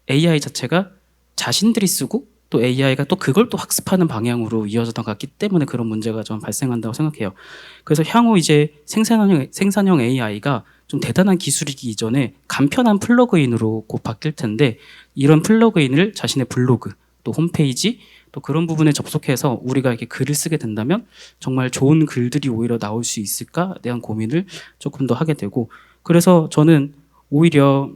AI 자체가 자신들이 쓰고 또 AI가 또 그걸 또 학습하는 방향으로 이어져 나갔기 때문에 그런 문제가 좀 발생한다고 생각해요. 그래서 향후 이제 생산형 AI가 좀 대단한 기술이기 이전에 간편한 플러그인으로 곧 바뀔 텐데, 이런 플러그인을 자신의 블로그, 또 홈페이지, 또 그런 부분에 접속해서 우리가 이렇게 글을 쓰게 된다면 정말 좋은 글들이 오히려 나올 수 있을까에 대한 고민을 조금 더 하게 되고, 그래서 저는 오히려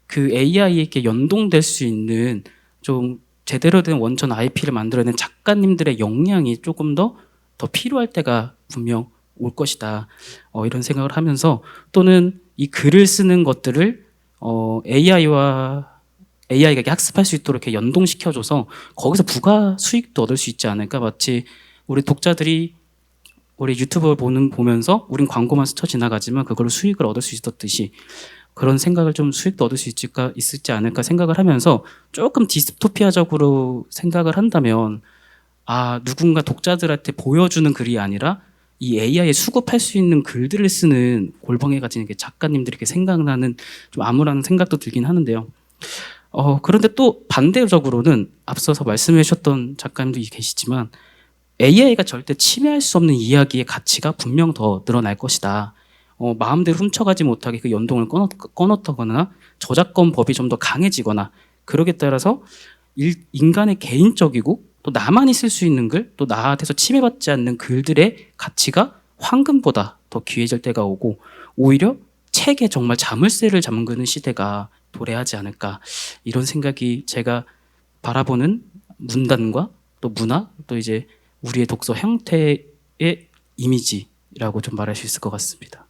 그 AI에게 연동될 수 있는 좀 제대로 된 원천 IP를 만들어낸 작가님들의 역량이 조금 더 필요할 때가 분명 올 것이다. 이런 생각을 하면서, 또는 이 글을 쓰는 것들을 AI가 학습할 수 있도록 이렇게 연동시켜줘서 거기서 부가 수익도 얻을 수 있지 않을까. 마치 우리 독자들이 우리 유튜브를 보면서 우린 광고만 스쳐 지나가지만 그걸로 수익을 얻을 수 있었듯이, 그런 생각을 좀 수익도 얻을 수 있을지 않을까 생각을 하면서 조금 디스토피아적으로 생각을 한다면, 누군가 독자들한테 보여주는 글이 아니라 이 AI에 수급할 수 있는 글들을 쓰는 골방에 가진 작가님들이 이렇게 생각나는 좀 암울한 생각도 들긴 하는데요. 그런데 또 반대적으로는 앞서서 말씀해 주셨던 작가님도 계시지만 AI가 절대 침해할 수 없는 이야기의 가치가 분명 더 늘어날 것이다. 마음대로 훔쳐가지 못하게 그 연동을 꺼놓거나 저작권 법이 좀 더 강해지거나, 그러기에 따라서 인간의 개인적이고 또 나만이 쓸 수 있는 글, 또 나한테서 침해받지 않는 글들의 가치가 황금보다 더 귀해질 때가 오고, 오히려 책에 정말 자물쇠를 잠그는 시대가 도래하지 않을까, 이런 생각이 제가 바라보는 문단과 또 문화, 또 이제 우리의 독서 형태의 이미지라고 좀 말할 수 있을 것 같습니다.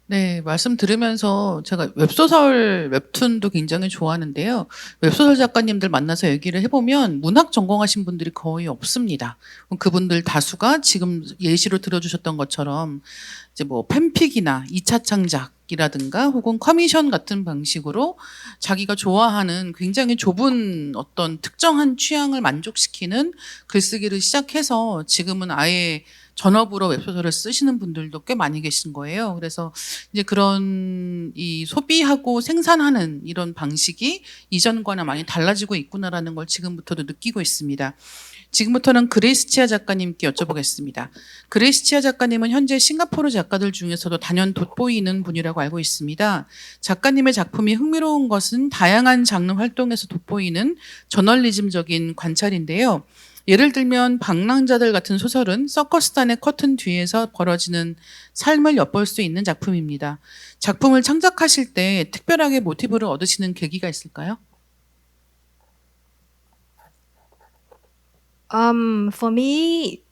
네, 말씀 들으면서 제가 웹소설, 웹툰도 굉장히 좋아하는데요. 웹소설 작가님들 만나서 얘기를 해보면 문학 전공하신 분들이 거의 없습니다. 그분들 다수가 지금 예시로 들어주셨던 것처럼 이제 뭐 팬픽이나 2차 창작이라든가 혹은 커미션 같은 방식으로 자기가 좋아하는 굉장히 좁은 어떤 특정한 취향을 만족시키는 글쓰기를 시작해서 지금은 아예 전업으로 웹소설을 쓰시는 분들도 꽤 많이 계신 거예요. 그래서 이제 그런 이 소비하고 생산하는 이런 방식이 이전과는 많이 달라지고 있구나라는 걸 지금부터도 느끼고 있습니다. 지금부터는 그레이스 치아 작가님께 여쭤보겠습니다. 그레이스 치아 작가님은 현재 싱가포르 작가들 중에서도 단연 돋보이는 분이라고 알고 있습니다. 작가님의 작품이 흥미로운 것은 다양한 장르 활동에서 돋보이는 저널리즘적인 관찰인데요. 예를 들면 방랑자들 같은 소설은 서커스단의 커튼 뒤에서 벌어지는 삶을 엿볼 수 있는 작품입니다. 작품을 창작하실 때 특별하게 모티브를 얻으시는 계기가 있을까요? For me,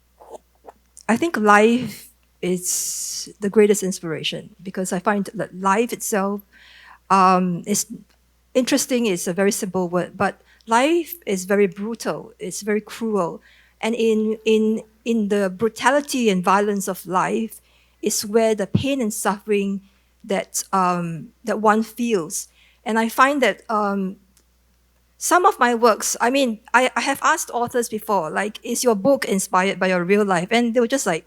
I think life is the greatest inspiration because I find that life itself is interesting. It's a very simple word, but life is very brutal. It's very cruel, and in the brutality and violence of life is where the pain and suffering that that one feels. And I find that some of my works, I mean, I have asked authors before, like, is your book inspired by your real life? And they were just like,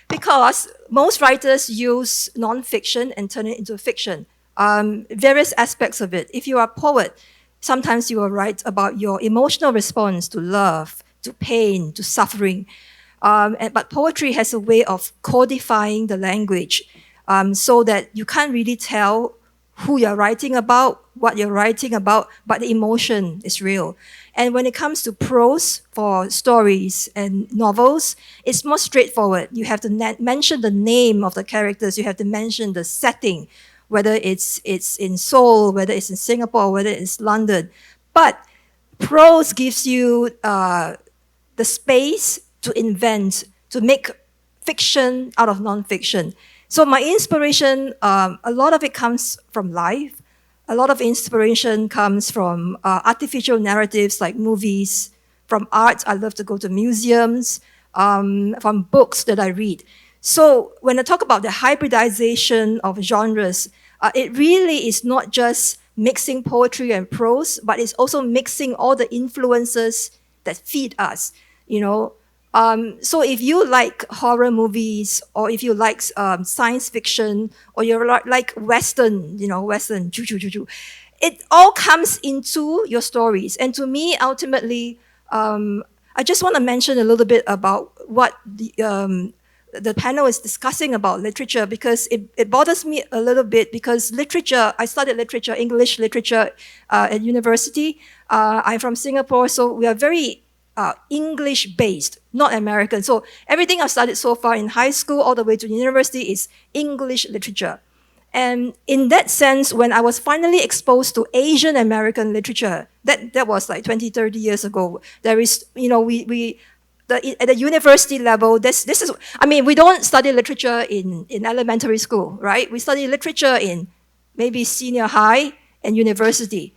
because most writers use non-fiction and turn it into fiction, various aspects of it. If you are a poet, sometimes you will write about your emotional response to love, to pain, to suffering. But poetry has a way of codifying the language so that you can't really tell who you're writing about, what you're writing about, but the emotion is real. And when it comes to prose for stories and novels, it's more straightforward. You have to mention the name of the characters, you have to mention the setting, whether it's in Seoul, whether it's in Singapore, whether it's London. But prose gives you the space to invent, to make fiction out of non-fiction. So my inspiration, a lot of it comes from life. A lot of inspiration comes from artificial narratives like movies, from art. I love to go to museums, from books that I read. So when I talk about the hybridization of genres, it really is not just mixing poetry and prose, but it's also mixing all the influences that feed us, you know. So if you like horror movies, or if you like science fiction, or you like Western, you know, Western, it all comes into your stories. And to me, ultimately, I just want to mention a little bit about what the panel is discussing about literature, because it bothers me a little bit, because literature, I studied literature, English literature at university. I'm from Singapore, so we are very English-based, not American. So everything I've studied so far in high school all the way to university is English literature. And in that sense, when I was finally exposed to Asian American literature, that was like 20, 30 years ago, there is, you know, at the university level, this is, I mean, we don't study literature in elementary school, right? We study literature in maybe senior high and university.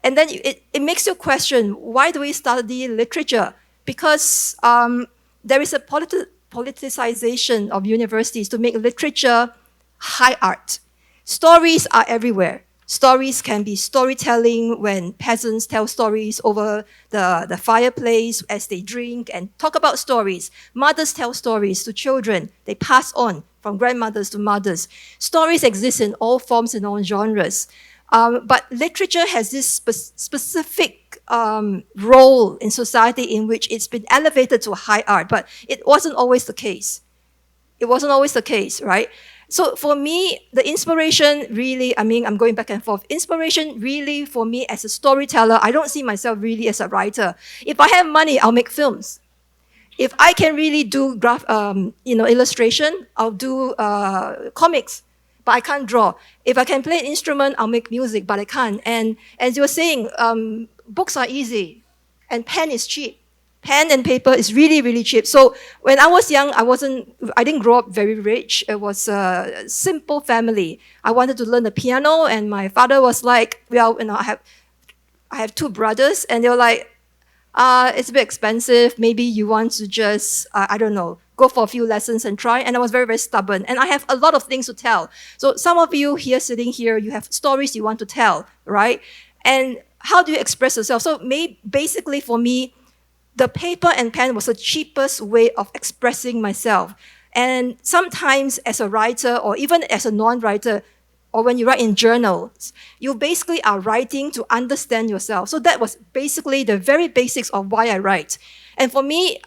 And then it makes you question, why do we study literature? Because there is a politicization of universities to make literature high art. Stories are everywhere. Stories can be storytelling when peasants tell stories over the fireplace as they drink and talk about stories. Mothers tell stories to children. They pass on from grandmothers to mothers. Stories exist in all forms and all genres. But literature has this specific role in society in which it's been elevated to high art, but it wasn't always the case. It wasn't always the case, right? So for me, the inspiration really, I mean, I'm going back and forth. Inspiration really, for me as a storyteller, I don't see myself really as a writer. If I have money, I'll make films. If I can really do illustration, I'll do comics, but I can't draw. If I can play an instrument, I'll make music, but I can't. And as you were saying, books are easy, and pen is cheap. Pen and paper is really, really cheap. So when I was young, I didn't grow up very rich. It was a simple family. I wanted to learn the piano, and my father was like, well, I have two brothers, and they were like, it's a bit expensive. Maybe you want to just, I don't know, go for a few lessons and try. And I was very, very stubborn. And I have a lot of things to tell. So some of you here, sitting here, you have stories you want to tell, right? And how do you express yourself? So basically for me, the paper and pen was the cheapest way of expressing myself. And sometimes as a writer, or even as a non-writer, or when you write in journals, you basically are writing to understand yourself. So that was basically the very basics of why I write. And for me,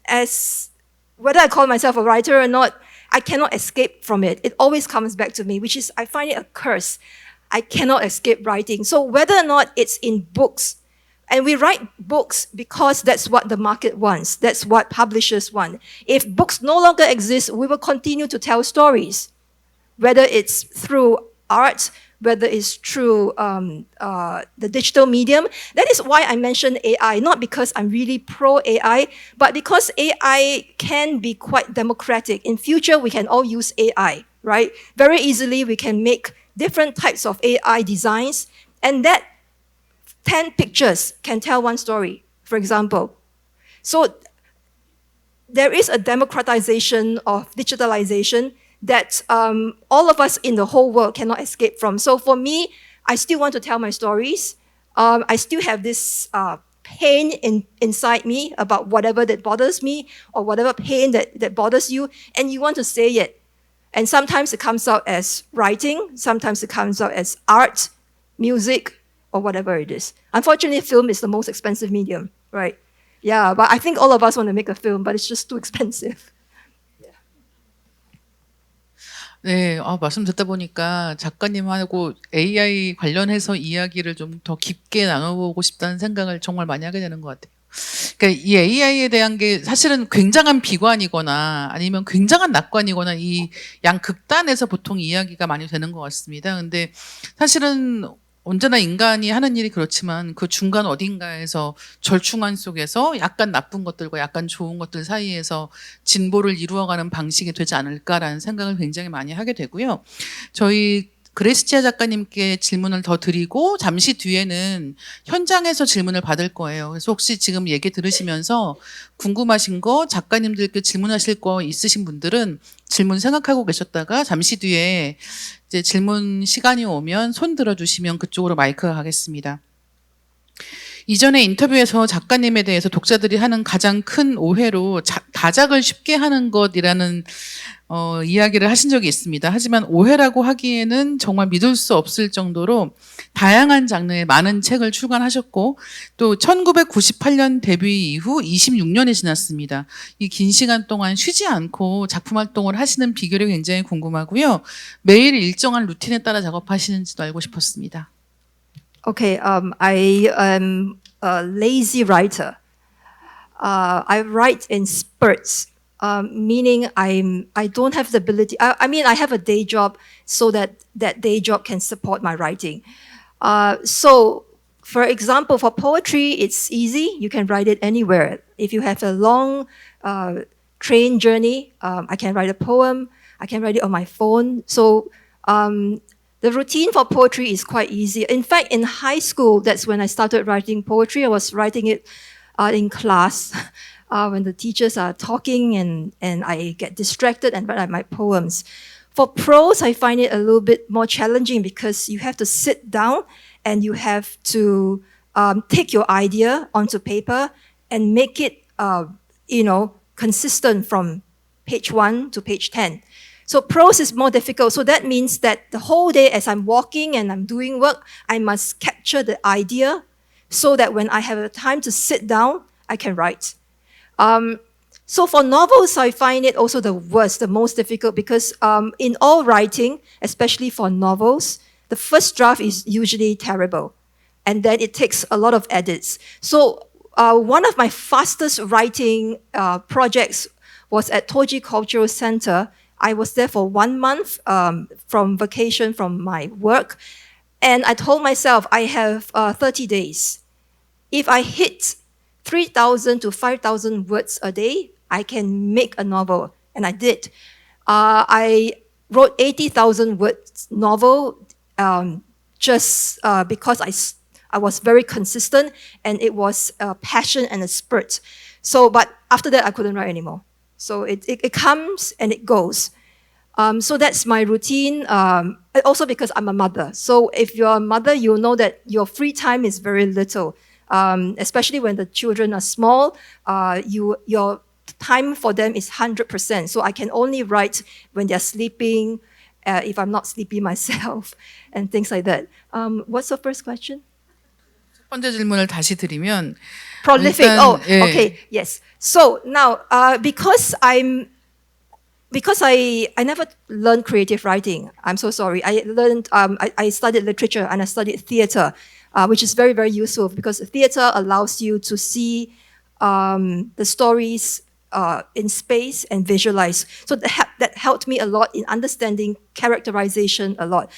as whether I call myself a writer or not, I cannot escape from it. It always comes back to me, which is, I find it a curse. I cannot escape writing. So whether or not it's in books, and we write books because that's what the market wants. That's what publishers want. If books no longer exist, we will continue to tell stories, whether it's through art, whether it's through the digital medium. That is why I mentioned AI, not because I'm really pro-AI, but because AI can be quite democratic. In future, we can all use AI, right? Very easily, we can make different types of AI designs, and that 10 pictures can tell one story, for example. So there is a democratization of digitalization that all of us in the whole world cannot escape from. So for me, I still want to tell my stories. I still have this pain inside me about whatever that bothers me, or whatever pain that bothers you, and you want to say it. And sometimes it comes out as writing, sometimes it comes out as art, music, or whatever it is. Unfortunately, film is the most expensive medium, right? Yeah, but I think all of us want to make a film, but it's just too expensive. 네, 말씀 듣다 보니까 작가님하고 AI 관련해서 이야기를 좀 더 깊게 나눠보고 싶다는 생각을 정말 많이 하게 되는 것 같아요. 그러니까 이 AI에 대한 게 사실은 굉장한 비관이거나 아니면 굉장한 낙관이거나 이 양극단에서 보통 이야기가 많이 되는 것 같습니다. 근데 사실은 언제나 인간이 하는 일이 그렇지만 그 중간 어딘가에서 절충안 속에서 약간 나쁜 것들과 약간 좋은 것들 사이에서 진보를 이루어가는 방식이 되지 않을까라는 생각을 굉장히 많이 하게 되고요. 저희 그레이스 치아 작가님께 질문을 더 드리고 잠시 뒤에는 현장에서 질문을 받을 거예요. 그래서 혹시 지금 얘기 들으시면서 궁금하신 거, 작가님들께 질문하실 거 있으신 분들은 질문 생각하고 계셨다가 잠시 뒤에 이제 질문 시간이 오면 손 들어주시면 그쪽으로 마이크가 가겠습니다. 이전에 인터뷰에서 작가님에 대해서 독자들이 하는 가장 큰 오해로 다작을 쉽게 하는 것이라는 이야기를 하신 적이 있습니다. 하지만 오해라고 하기에는 정말 믿을 수 없을 정도로 다양한 장르의 많은 책을 출간하셨고 또 1998년 데뷔 이후 26년이 지났습니다. 이 긴 시간 동안 쉬지 않고 작품 활동을 하시는 비결이 굉장히 궁금하고요. 매일 일정한 루틴에 따라 작업하시는지도 알고 싶었습니다. Okay, I am a lazy writer. I write in spurts, meaning I don't have the ability. I mean, I have a day job so that day job can support my writing. So, for example, for poetry, it's easy. You can write it anywhere. If you have a long train journey, I can write a poem. I can write it on my phone. So, the routine for poetry is quite easy. In fact, in high school, that's when I started writing poetry. I was writing it in class when the teachers are talking and I get distracted and write my poems. For prose, I find it a little bit more challenging because you have to sit down and you have to take your idea onto paper and make it, consistent from page 1 to page 10. So prose is more difficult. So that means that the whole day as I'm walking and I'm doing work, I must capture the idea so that when I have the time to sit down, I can write. So for novels, I find it also the worst, the most difficult, because in all writing, especially for novels, the first draft is usually terrible. And then it takes a lot of edits. So one of my fastest writing projects was at Toji Cultural Center. I was there for 1 month from vacation from my work. And I told myself I have 30 days. If I hit 3,000 to 5,000 words a day, I can make a novel. And I did. I wrote 80,000 words novel just because I was very consistent and it was a passion and a spurt. So, but after that, I couldn't write anymore. So it comes and it goes. So that's my routine. Also because I'm a mother. So if you're a mother, you'll know that your free time is very little. Especially when the children are small, your time for them is 100%. So I can only write when they're sleeping, if I'm not sleepy myself, and things like that. What's the first question? 첫 번째 질문을 다시 드리면 Prolific. 일단, 예. Okay, yes. So now, because I never learned creative writing. I'm so sorry. I learned, I studied literature and I studied theater, which is very, very useful because theater allows you to see the stories in space and visualize. So that helped me a lot in understanding characterization a lot.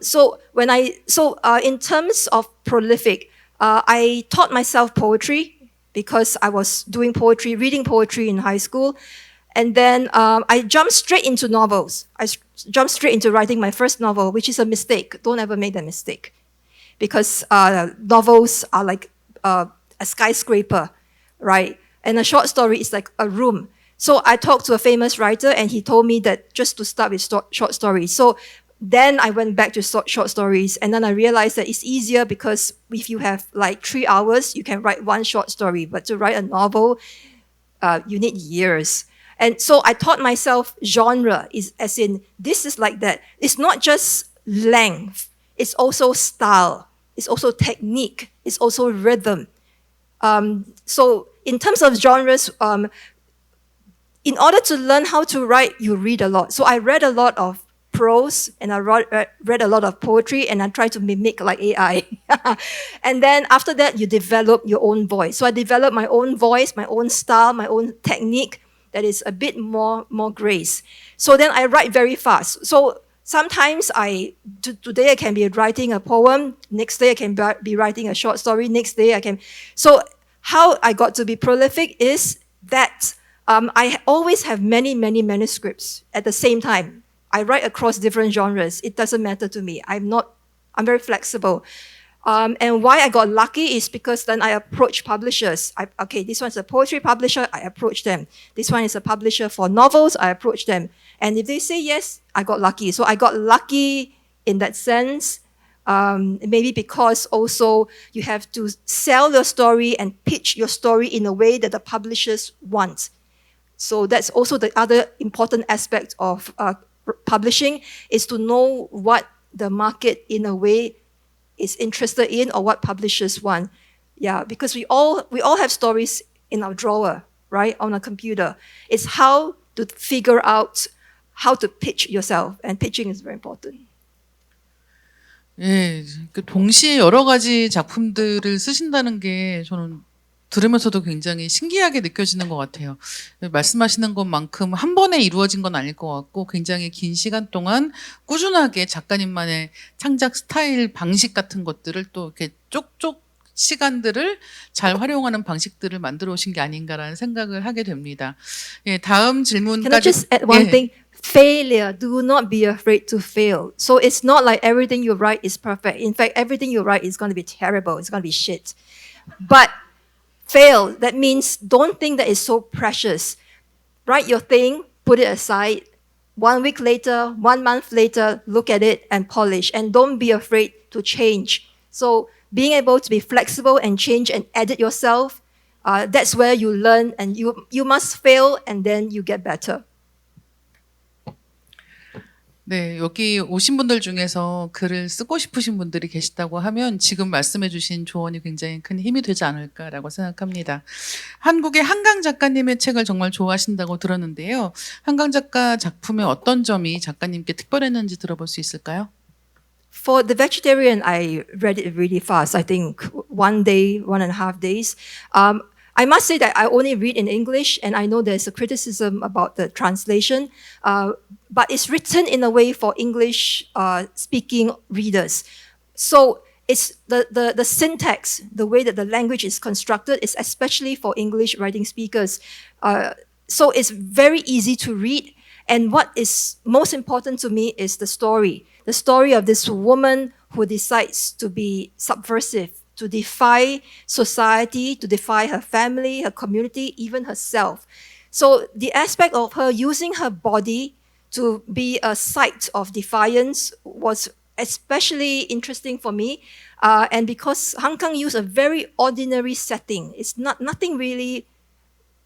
So in terms of prolific, I taught myself poetry because I was doing poetry, reading poetry in high school. And then I jumped straight into novels. I jumped straight into writing my first novel, which is a mistake. Don't ever make that mistake. Because novels are like a skyscraper, right? And a short story is like a room. So I talked to a famous writer and he told me that just to start with short stories. So then I went back to short stories and then I realized that it's easier because if you have like 3 hours, you can write one short story. But to write a novel, you need years. And so I taught myself genre, is as in this is like that. It's not just length. It's also style. It's also technique. It's also rhythm. So in terms of genres, in order to learn how to write, you read a lot. So I read a lot of prose and I read a lot of poetry and I tried to mimic like AI. And then after that, you develop your own voice. So I developed my own voice, my own style, my own technique that is a bit more grace. So then I write very fast. So sometimes today I can be writing a poem, next day I can be writing a short story, next day I can. So how I got to be prolific is that I always have many manuscripts at the same time. I write across different genres. It doesn't matter to me. I'm very flexible. And why I got lucky is because then I approach publishers. Okay, this one's a poetry publisher, I approach them. This one is a publisher for novels, I approach them. And if they say yes, I got lucky. So I got lucky in that sense. Maybe because also you have to sell your story and pitch your story in a way that the publishers want. So that's also the other important aspect of publishing, is to know what the market in a way is interested in or what publishers want. Yeah, because we all have stories in our drawer, right, on a computer. It's how to figure out how to pitch yourself, and pitching is very important. 예, 그 동시에 여러 가지 작품들을 쓰신다는 게 저는 들으면서도 굉장히 신기하게 느껴지는 것 같아요. 말씀하시는 것만큼 한 번에 이루어진 건 아닐 것 같고 굉장히 긴 시간 동안 꾸준하게 작가님만의 창작 스타일, 방식 같은 것들을 또 이렇게 쪽쪽 시간들을 잘 활용하는 방식들을 만들어 오신 게 아닌가라는 생각을 하게 됩니다. 예, 다음 질문까지. Can I just add one thing? Failure. Do not be afraid to fail. So it's not like everything you write is perfect. In fact, everything you write is going to be terrible. It's going to be shit. But fail, that means don't think that it's so precious. Write your thing, put it aside. 1 week later, 1 month later, look at it and polish. And don't be afraid to change. So being able to be flexible and change and edit yourself, that's where you learn, and you must fail and then you get better. 네, 여기 오신 분들 중에서 글을 쓰고 싶으신 분들이 계시다고 하면 지금 말씀해 주신 조언이 굉장히 큰 힘이 되지 않을까라고 생각합니다. 한국의 한강 작가님의 책을 정말 좋아하신다고 들었는데요. 한강 작가 작품의 어떤 점이 작가님께 특별했는지 들어볼 수 있을까요? For The Vegetarian, I read it really fast. I think 1 day, 1.5 days. I must say that I only read in English, and I know there's a criticism about the translation, but it's written in a way for English speaking readers. So it's the syntax, the way that the language is constructed, is especially for English writing speakers. So it's very easy to read. And what is most important to me is the story of this woman who decides to be subversive, to defy society, to defy her family, her community, even herself. So the aspect of her using her body to be a site of defiance was especially interesting for me. And because Hong Kong used a very ordinary setting, it's nothing really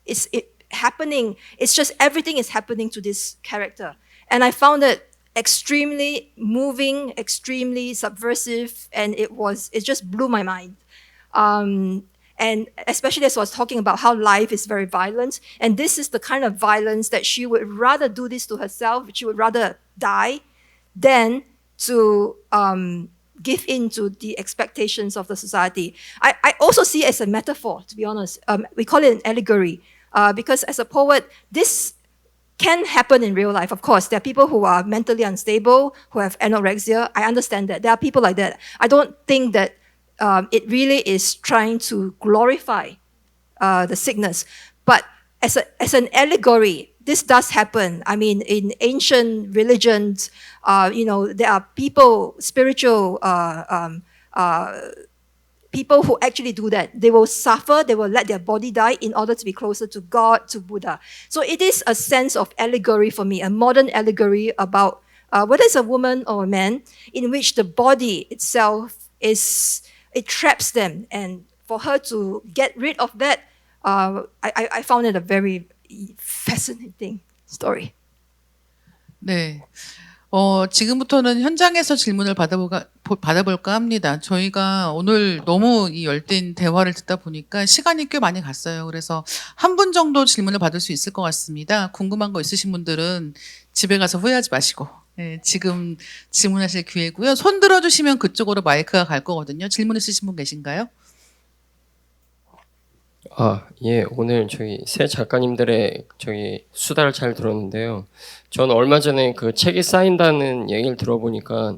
is happening. It's just everything is happening to this character. And I found it extremely moving, extremely subversive, and it just blew my mind. And especially as I was talking about how life is very violent, and this is the kind of violence that she would rather do this to herself, she would rather die than to give in to the expectations of the society. I also see it as a metaphor, to be honest. We call it an allegory, because as a poet, this can happen in real life. Of course, there are people who are mentally unstable, who have anorexia. I understand that. There are people like that. I don't think that it really is trying to glorify the sickness. But as an allegory, this does happen. I mean, in ancient religions, there are people, spiritual people who actually do that. They will suffer, they will let their body die in order to be closer to God, to Buddha. So it is a sense of allegory for me, a modern allegory about whether it's a woman or a man, in which the body itself it traps them. And for her to get rid of that, I found it a very fascinating story. 네. 지금부터는 현장에서 질문을 받아볼까 합니다. 저희가 오늘 너무 이 열띤 대화를 듣다 보니까 시간이 꽤 많이 갔어요. 그래서 한 분 정도 질문을 받을 수 있을 것 같습니다. 궁금한 거 있으신 분들은 집에 가서 후회하지 마시고, 지금 질문하실 기회고요. 손 들어주시면 그쪽으로 마이크가 갈 거거든요. 질문 있으신 분 계신가요? 예, 오늘 새 작가님들의 수다를 잘 들었는데요. 저는 얼마 전에 그 책이 쌓인다는 얘기를 들어보니까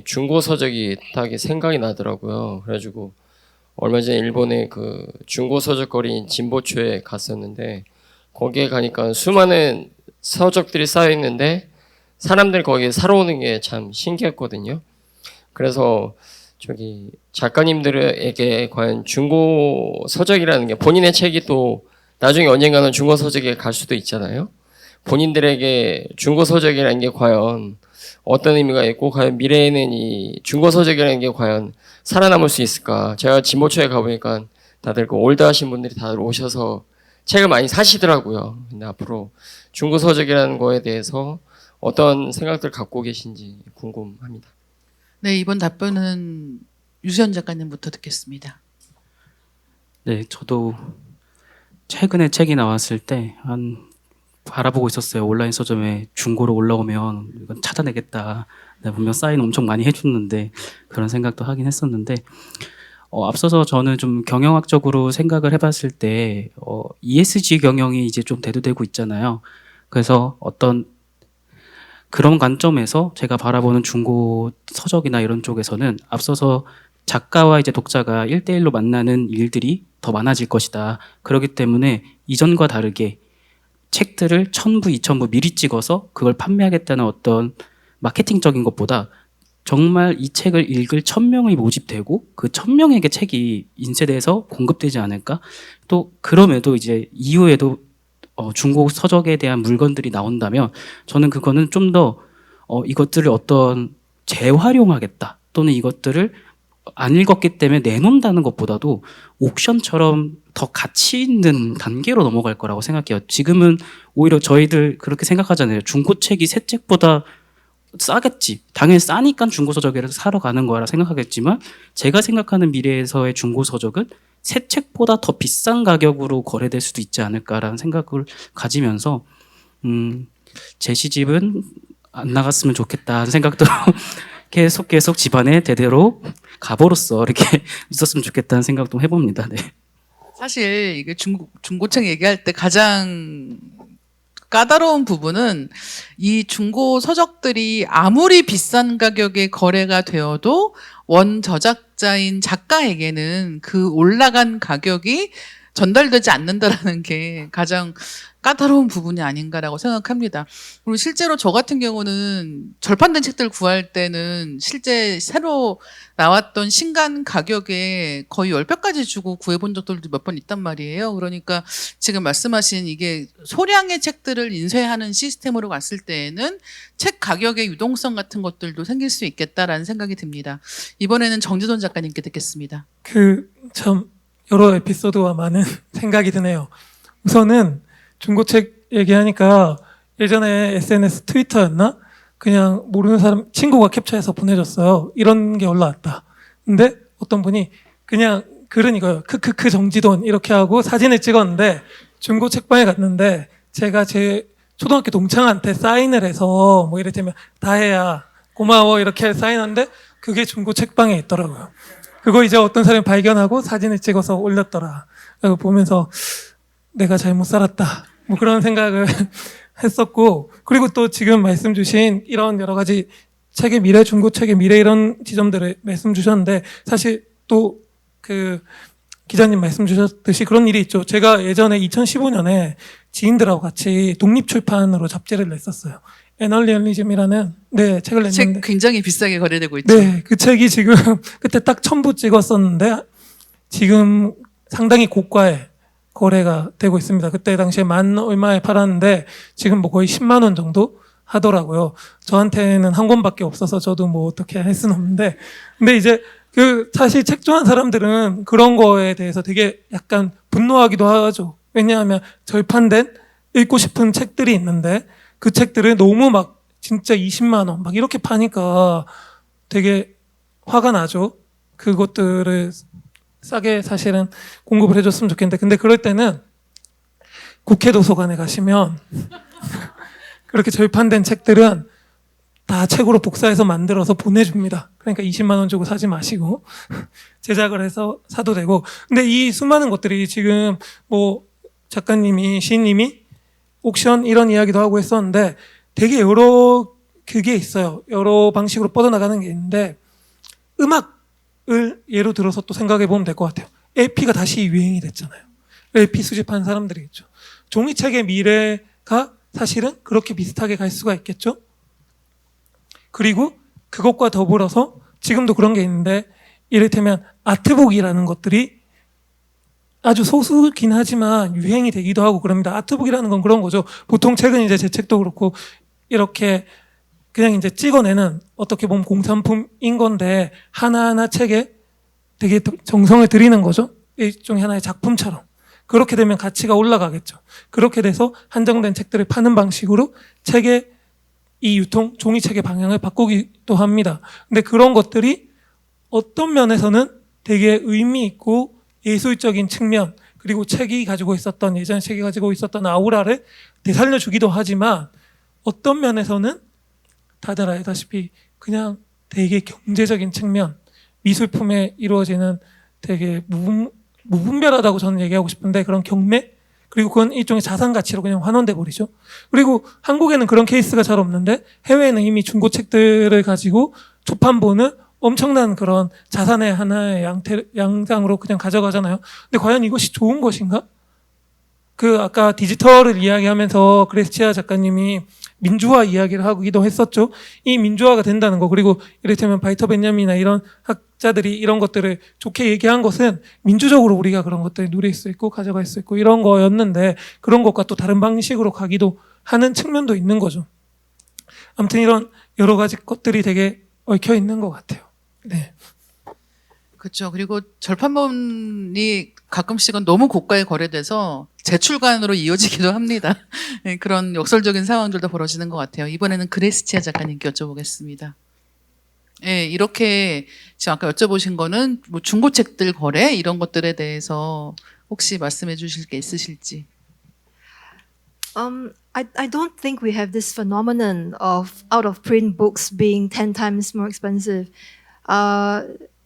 중고 서적이 딱 생각이 나더라고요. 그래가지고 얼마 전에 일본의 그 중고 서적거리인 진보초에 갔었는데, 거기에 가니까 수많은 서적들이 쌓여 있는데 사람들이 거기에 사러 오는 게 참 신기했거든요. 그래서 작가님들에게 과연 중고 서적이라는 게, 본인의 책이 또 나중에 언젠가는 중고 서적에 갈 수도 있잖아요. 본인들에게 중고 서적이라는 게 과연 어떤 의미가 있고 과연 미래에는 이 중고 서적이라는 게 과연 살아남을 수 있을까? 제가 진보초에 가보니까 다들 그 올드하신 분들이 다들 오셔서 책을 많이 사시더라고요. 근데 앞으로 중고 서적이라는 거에 대해서 어떤 생각들 갖고 계신지 궁금합니다. 네, 이번 답변은 유수연 작가님부터 듣겠습니다. 네, 저도 최근에 책이 나왔을 때 바라보고 있었어요. 온라인 서점에 중고로 올라오면 이건 찾아내겠다. 내가 분명 사인 엄청 많이 해줬는데 그런 생각도 하긴 했었는데 앞서서 저는 좀 경영학적으로 생각을 해봤을 때 ESG 경영이 이제 좀 대두되고 있잖아요. 그래서 어떤 그런 관점에서 제가 바라보는 중고 서적이나 이런 쪽에서는 앞서서 작가와 이제 독자가 1대1로 만나는 일들이 더 많아질 것이다. 그렇기 때문에 이전과 다르게 책들을 1000부, 2000부 미리 찍어서 그걸 판매하겠다는 어떤 마케팅적인 것보다 정말 이 책을 읽을 1000명이 모집되고 그 1000명에게 책이 인쇄돼서 공급되지 않을까? 또 그럼에도 이제 이후에도 중고 서적에 대한 물건들이 나온다면 저는 그거는 좀 더 이것들을 어떤 재활용하겠다 또는 이것들을 안 읽었기 때문에 내놓는다는 것보다도 옥션처럼 더 가치 있는 단계로 넘어갈 거라고 생각해요. 지금은 오히려 저희들 그렇게 생각하잖아요. 중고책이 새 책보다 싸겠지. 당연히 싸니까 중고서적이라서 사러 가는 거라 생각하겠지만 제가 생각하는 미래에서의 중고서적은 새 책보다 더 비싼 가격으로 거래될 수도 있지 않을까라는 생각을 가지면서 제 시집은 안 나갔으면 좋겠다는 생각도 계속 집안에 대대로 가보로서 이렇게 있었으면 좋겠다는 생각도 해봅니다. 네. 사실 이게 중고책 얘기할 때 가장 까다로운 부분은 이 중고 서적들이 아무리 비싼 가격에 거래가 되어도 원 저작자인 작가에게는 그 올라간 가격이 전달되지 않는다라는 게 가장 까다로운 부분이 아닌가라고 생각합니다. 그리고 실제로 저 같은 경우는 절판된 책들 구할 때는 실제 새로 나왔던 신간 가격에 거의 10배까지 주고 구해본 적들도 몇 번 있단 말이에요. 그러니까 지금 말씀하신 이게 소량의 책들을 인쇄하는 시스템으로 갔을 때에는 책 가격의 유동성 같은 것들도 생길 수 있겠다라는 생각이 듭니다. 이번에는 정지돈 작가님께 듣겠습니다. 참 여러 에피소드와 많은 생각이 드네요. 우선은 중고책 얘기하니까 예전에 SNS 트위터였나? 그냥 모르는 사람 친구가 캡처해서 보내줬어요. 이런 게 올라왔다. 근데 어떤 분이 그냥 글은 이거예요. 크크크 정지돈 이렇게 하고 사진을 찍었는데 중고 책방에 갔는데 제가 제 초등학교 동창한테 사인을 해서 뭐 이를테면 다혜야 고마워 이렇게 사인하는데 그게 중고 책방에 있더라고요. 그거 이제 어떤 사람이 발견하고 사진을 찍어서 올렸더라. 그거 보면서 내가 잘못 살았다. 뭐 그런 생각을 했었고, 그리고 또 지금 말씀 주신 이런 여러 가지 책의 미래, 중고책의 미래 이런 지점들을 말씀 주셨는데, 사실 또 그 기자님 말씀 주셨듯이 그런 일이 있죠. 제가 예전에 2015년에 지인들하고 같이 독립출판으로 잡지를 냈었어요. 애널리얼리즘이라는 네, 책을 냈는데 책 굉장히 비싸게 거래되고 있죠. 네, 그 책이 지금 그때 딱 1000부 찍었었는데 지금 상당히 고가에 거래가 되고 있습니다. 그때 당시에 10,000 얼마에 팔았는데 지금 뭐 거의 10만 원 정도 하더라고요. 저한테는 한 권밖에 없어서 저도 뭐 어떻게 할 수는 없는데, 근데 이제 사실 책 좋아하는 사람들은 그런 거에 대해서 되게 약간 분노하기도 하죠. 왜냐하면 절판된 읽고 싶은 책들이 있는데 그 책들을 너무 막 진짜 20만 원 막 이렇게 파니까 되게 화가 나죠. 그것들을 싸게 사실은 공급을 해줬으면 좋겠는데, 근데 그럴 때는 국회 도서관에 가시면 그렇게 절판된 책들은 다 책으로 복사해서 만들어서 보내줍니다. 그러니까 20만 원 주고 사지 마시고 제작을 해서 사도 되고. 근데 이 수많은 것들이 지금 뭐 작가님이 시인님이 옥션 이런 이야기도 하고 했었는데 되게 여러 그게 있어요. 여러 방식으로 뻗어나가는 게 있는데 음악을 예로 들어서 또 생각해 보면 될 것 같아요. LP가 다시 유행이 됐잖아요. LP 수집하는 사람들이 있죠. 종이책의 미래가 사실은 그렇게 비슷하게 갈 수가 있겠죠. 그리고 그것과 더불어서 지금도 그런 게 있는데 이를테면 아트북이라는 것들이 아주 소수긴 하지만 유행이 되기도 하고 그럽니다. 아트북이라는 건 그런 거죠. 보통 책은 이제 제 책도 그렇고 이렇게 그냥 이제 찍어내는 어떻게 보면 공산품인 건데 하나하나 책에 되게 정성을 들이는 거죠. 일종의 하나의 작품처럼. 그렇게 되면 가치가 올라가겠죠. 그렇게 돼서 한정된 책들을 파는 방식으로 책의 이 유통, 종이책의 방향을 바꾸기도 합니다. 근데 그런 것들이 어떤 면에서는 되게 의미 있고 예술적인 측면, 그리고 책이 가지고 있었던, 예전 책이 가지고 있었던 아우라를 되살려주기도 하지만 어떤 면에서는 다들 알다시피 그냥 되게 경제적인 측면, 미술품에 이루어지는 되게 무분별하다고 저는 얘기하고 싶은데 그런 경매? 그리고 그건 일종의 자산 가치로 그냥 환원돼 버리죠. 그리고 한국에는 그런 케이스가 잘 없는데 해외에는 이미 중고책들을 가지고 초판본을 엄청난 그런 자산의 하나의 양상으로 그냥 가져가잖아요. 근데 과연 이것이 좋은 것인가? 그 아까 디지털을 이야기하면서 그레이스 치아 작가님이 민주화 이야기를 하기도 했었죠. 이 민주화가 된다는 거, 그리고 이를테면 바이터 벤야민이나 이런 학자들이 이런 것들을 좋게 얘기한 것은 민주적으로 우리가 그런 것들을 누릴 수 있고 가져갈 수 있고 이런 거였는데 그런 것과 또 다른 방식으로 가기도 하는 측면도 있는 거죠. 아무튼 이런 여러 가지 것들이 되게 얽혀 있는 것 같아요. 네. 그렇죠. 그리고 절판본이 가끔씩은 너무 고가에 거래돼서 재출간으로 이어지기도 합니다. 네, 그런 역설적인 상황들도 벌어지는 것 같아요. 이번에는 그레이스 치아 작가님께 여쭤보겠습니다. 네, 이렇게 지금 아까 여쭤보신 거는 뭐 중고책들 거래 이런 것들에 대해서 혹시 말씀해 주실 게 있으실지. I don't think we have this phenomenon of out of print books being 10 times more expensive.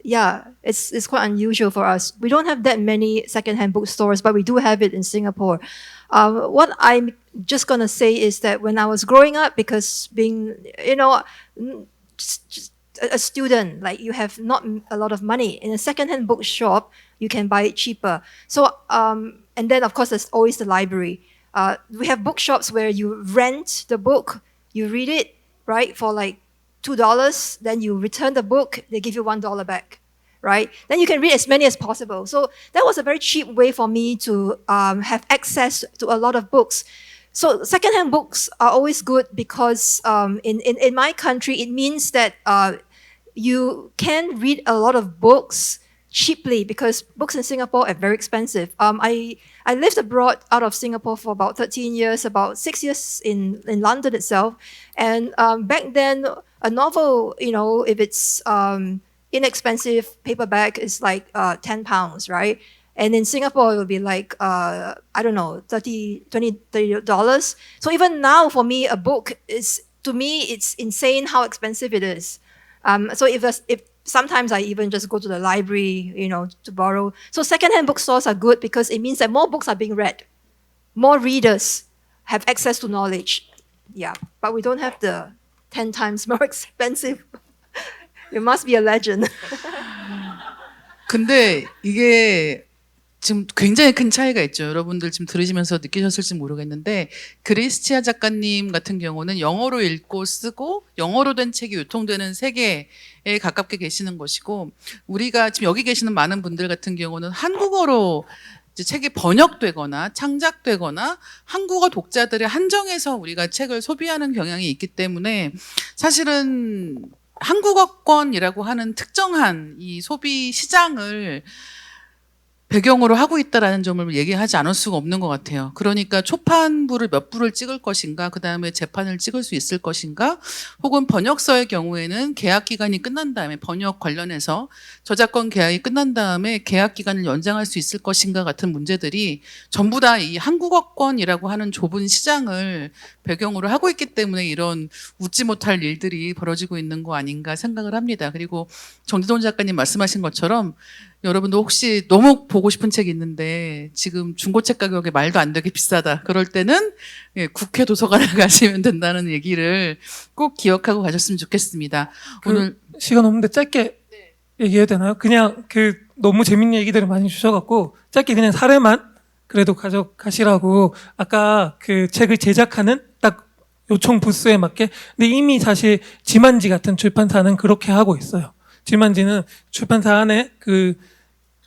Yeah, it's quite unusual for us. We don't have that many secondhand bookstores, but we do have it in Singapore. What I'm just gonna say is that when I was growing up, because being, just a student, like you have not a lot of money. In a secondhand bookshop, you can buy it cheaper. So, and then of course there's always the library. We have bookshops where you rent the book, you read it, right, for like $2, then you return the book, they give you $1 back, right? Then you can read as many as possible. So that was a very cheap way for me to have access to a lot of books. So secondhand books are always good because in my country, it means that you can read a lot of books cheaply because books in Singapore are very expensive. I lived abroad out of Singapore for about 13 years, about 6 years in London itself. And back then, a novel, if it's inexpensive paperback is like £10, right? And in Singapore, it would be like, I don't know, $30. So even now, for me, a book is, to me, it's insane how expensive it is. So if sometimes I even just go to the library, to borrow. So secondhand bookstores are good because it means that more books are being read. More readers have access to knowledge. Yeah, but we don't have the 10 times more expensive. You must be a legend. 근데 이게 지금 굉장히 큰 차이가 있죠. 여러분들 지금 들으시면서 느끼셨을지 모르겠는데 그레이스 치아 작가님 같은 경우는 영어로 읽고 쓰고 영어로 된 책이 유통되는 세계에 가깝게 계시는 것이고 우리가 지금 여기 계시는 많은 분들 같은 경우는 한국어로 이제 책이 번역되거나 창작되거나 한국어 독자들의 한정에서 우리가 책을 소비하는 경향이 있기 때문에 사실은 한국어권이라고 하는 특정한 이 소비 시장을 배경으로 하고 있다라는 점을 얘기하지 않을 수가 없는 것 같아요. 그러니까 초판부를 몇 부를 찍을 것인가, 그 다음에 재판을 찍을 수 있을 것인가, 혹은 번역서의 경우에는 계약 기간이 끝난 다음에 번역 관련해서 저작권 계약이 끝난 다음에 계약 기간을 연장할 수 있을 것인가 같은 문제들이 전부 다 이 한국어권이라고 하는 좁은 시장을 배경으로 하고 있기 때문에 이런 웃지 못할 일들이 벌어지고 있는 거 아닌가 생각을 합니다. 그리고 정지돈 작가님 말씀하신 것처럼 여러분도 혹시 너무 보고 싶은 책이 있는데 지금 중고책 가격이 말도 안 되게 비싸다. 그럴 때는 국회 도서관에 가시면 된다는 얘기를 꼭 기억하고 가셨으면 좋겠습니다. 오늘 시간 없는데 짧게 얘기해도 되나요? 그냥 너무 재밌는 얘기들을 많이 주셔갖고 짧게 그냥 사례만 그래도 가져가시라고 아까 그 책을 제작하는 딱 요청 부스에 맞게. 근데 이미 사실 지만지 같은 출판사는 그렇게 하고 있어요. 지만지는 출판사 안에 그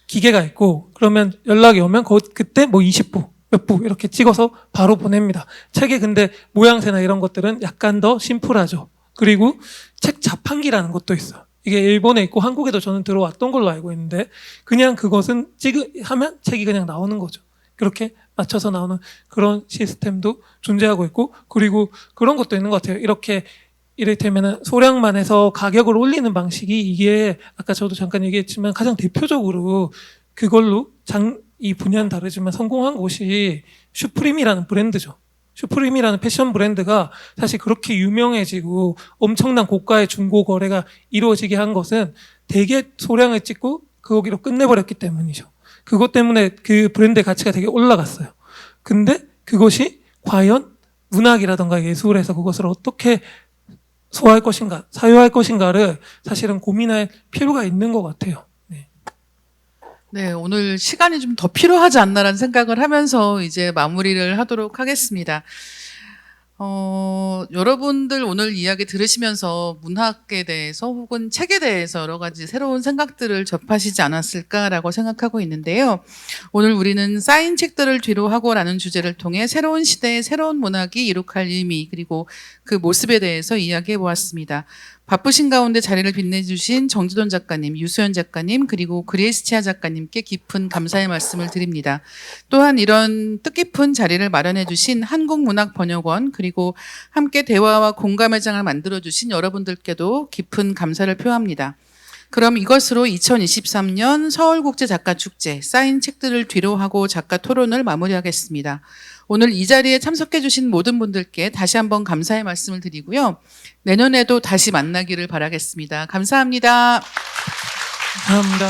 기계가 있고 그러면 연락이 오면 그때 뭐 20부 몇 부 이렇게 찍어서 바로 보냅니다. 책의 근데 모양새나 이런 것들은 약간 더 심플하죠. 그리고 책 자판기라는 것도 있어요. 이게 일본에 있고 한국에도 저는 들어왔던 걸로 알고 있는데 그냥 그것은 하면 책이 그냥 나오는 거죠. 그렇게 맞춰서 나오는 그런 시스템도 존재하고 있고 그리고 그런 것도 있는 것 같아요. 이렇게 이를테면 소량만 해서 가격을 올리는 방식이 이게 아까 저도 잠깐 얘기했지만 가장 대표적으로 그걸로 이 분야는 다르지만 성공한 곳이 슈프림이라는 브랜드죠. 슈프림이라는 패션 브랜드가 사실 그렇게 유명해지고 엄청난 고가의 중고 거래가 이루어지게 한 것은 되게 소량을 찍고 거기로 끝내버렸기 때문이죠. 그것 때문에 그 브랜드의 가치가 되게 올라갔어요. 근데 그것이 과연 문학이라던가 예술에서 그것을 어떻게 소화할 것인가, 사유할 것인가를 사실은 고민할 필요가 있는 것 같아요. 네, 오늘 시간이 좀 더 필요하지 않나라는 생각을 하면서 이제 마무리를 하도록 하겠습니다. 여러분들 오늘 이야기 들으시면서 문학에 대해서 혹은 책에 대해서 여러 가지 새로운 생각들을 접하시지 않았을까라고 생각하고 있는데요. 오늘 우리는 쌓인 책들을 뒤로하고라는 주제를 통해 새로운 시대의 새로운 문학이 이룩할 의미 그리고 그 모습에 대해서 이야기해 보았습니다. 바쁘신 가운데 자리를 빛내주신 정지돈 작가님, 유수연 작가님, 그리고 그레이스 치아 작가님께 깊은 감사의 말씀을 드립니다. 또한 이런 뜻깊은 자리를 마련해 주신 한국문학번역원 그리고 함께 대화와 공감의 장을 만들어주신 여러분들께도 깊은 감사를 표합니다. 그럼 이것으로 2023년 서울국제작가축제 쌓인 책들을 뒤로하고 작가 토론을 마무리하겠습니다. 오늘 이 자리에 참석해 주신 모든 분들께 다시 한번 감사의 말씀을 드리고요. 내년에도 다시 만나기를 바라겠습니다. 감사합니다. 감사합니다.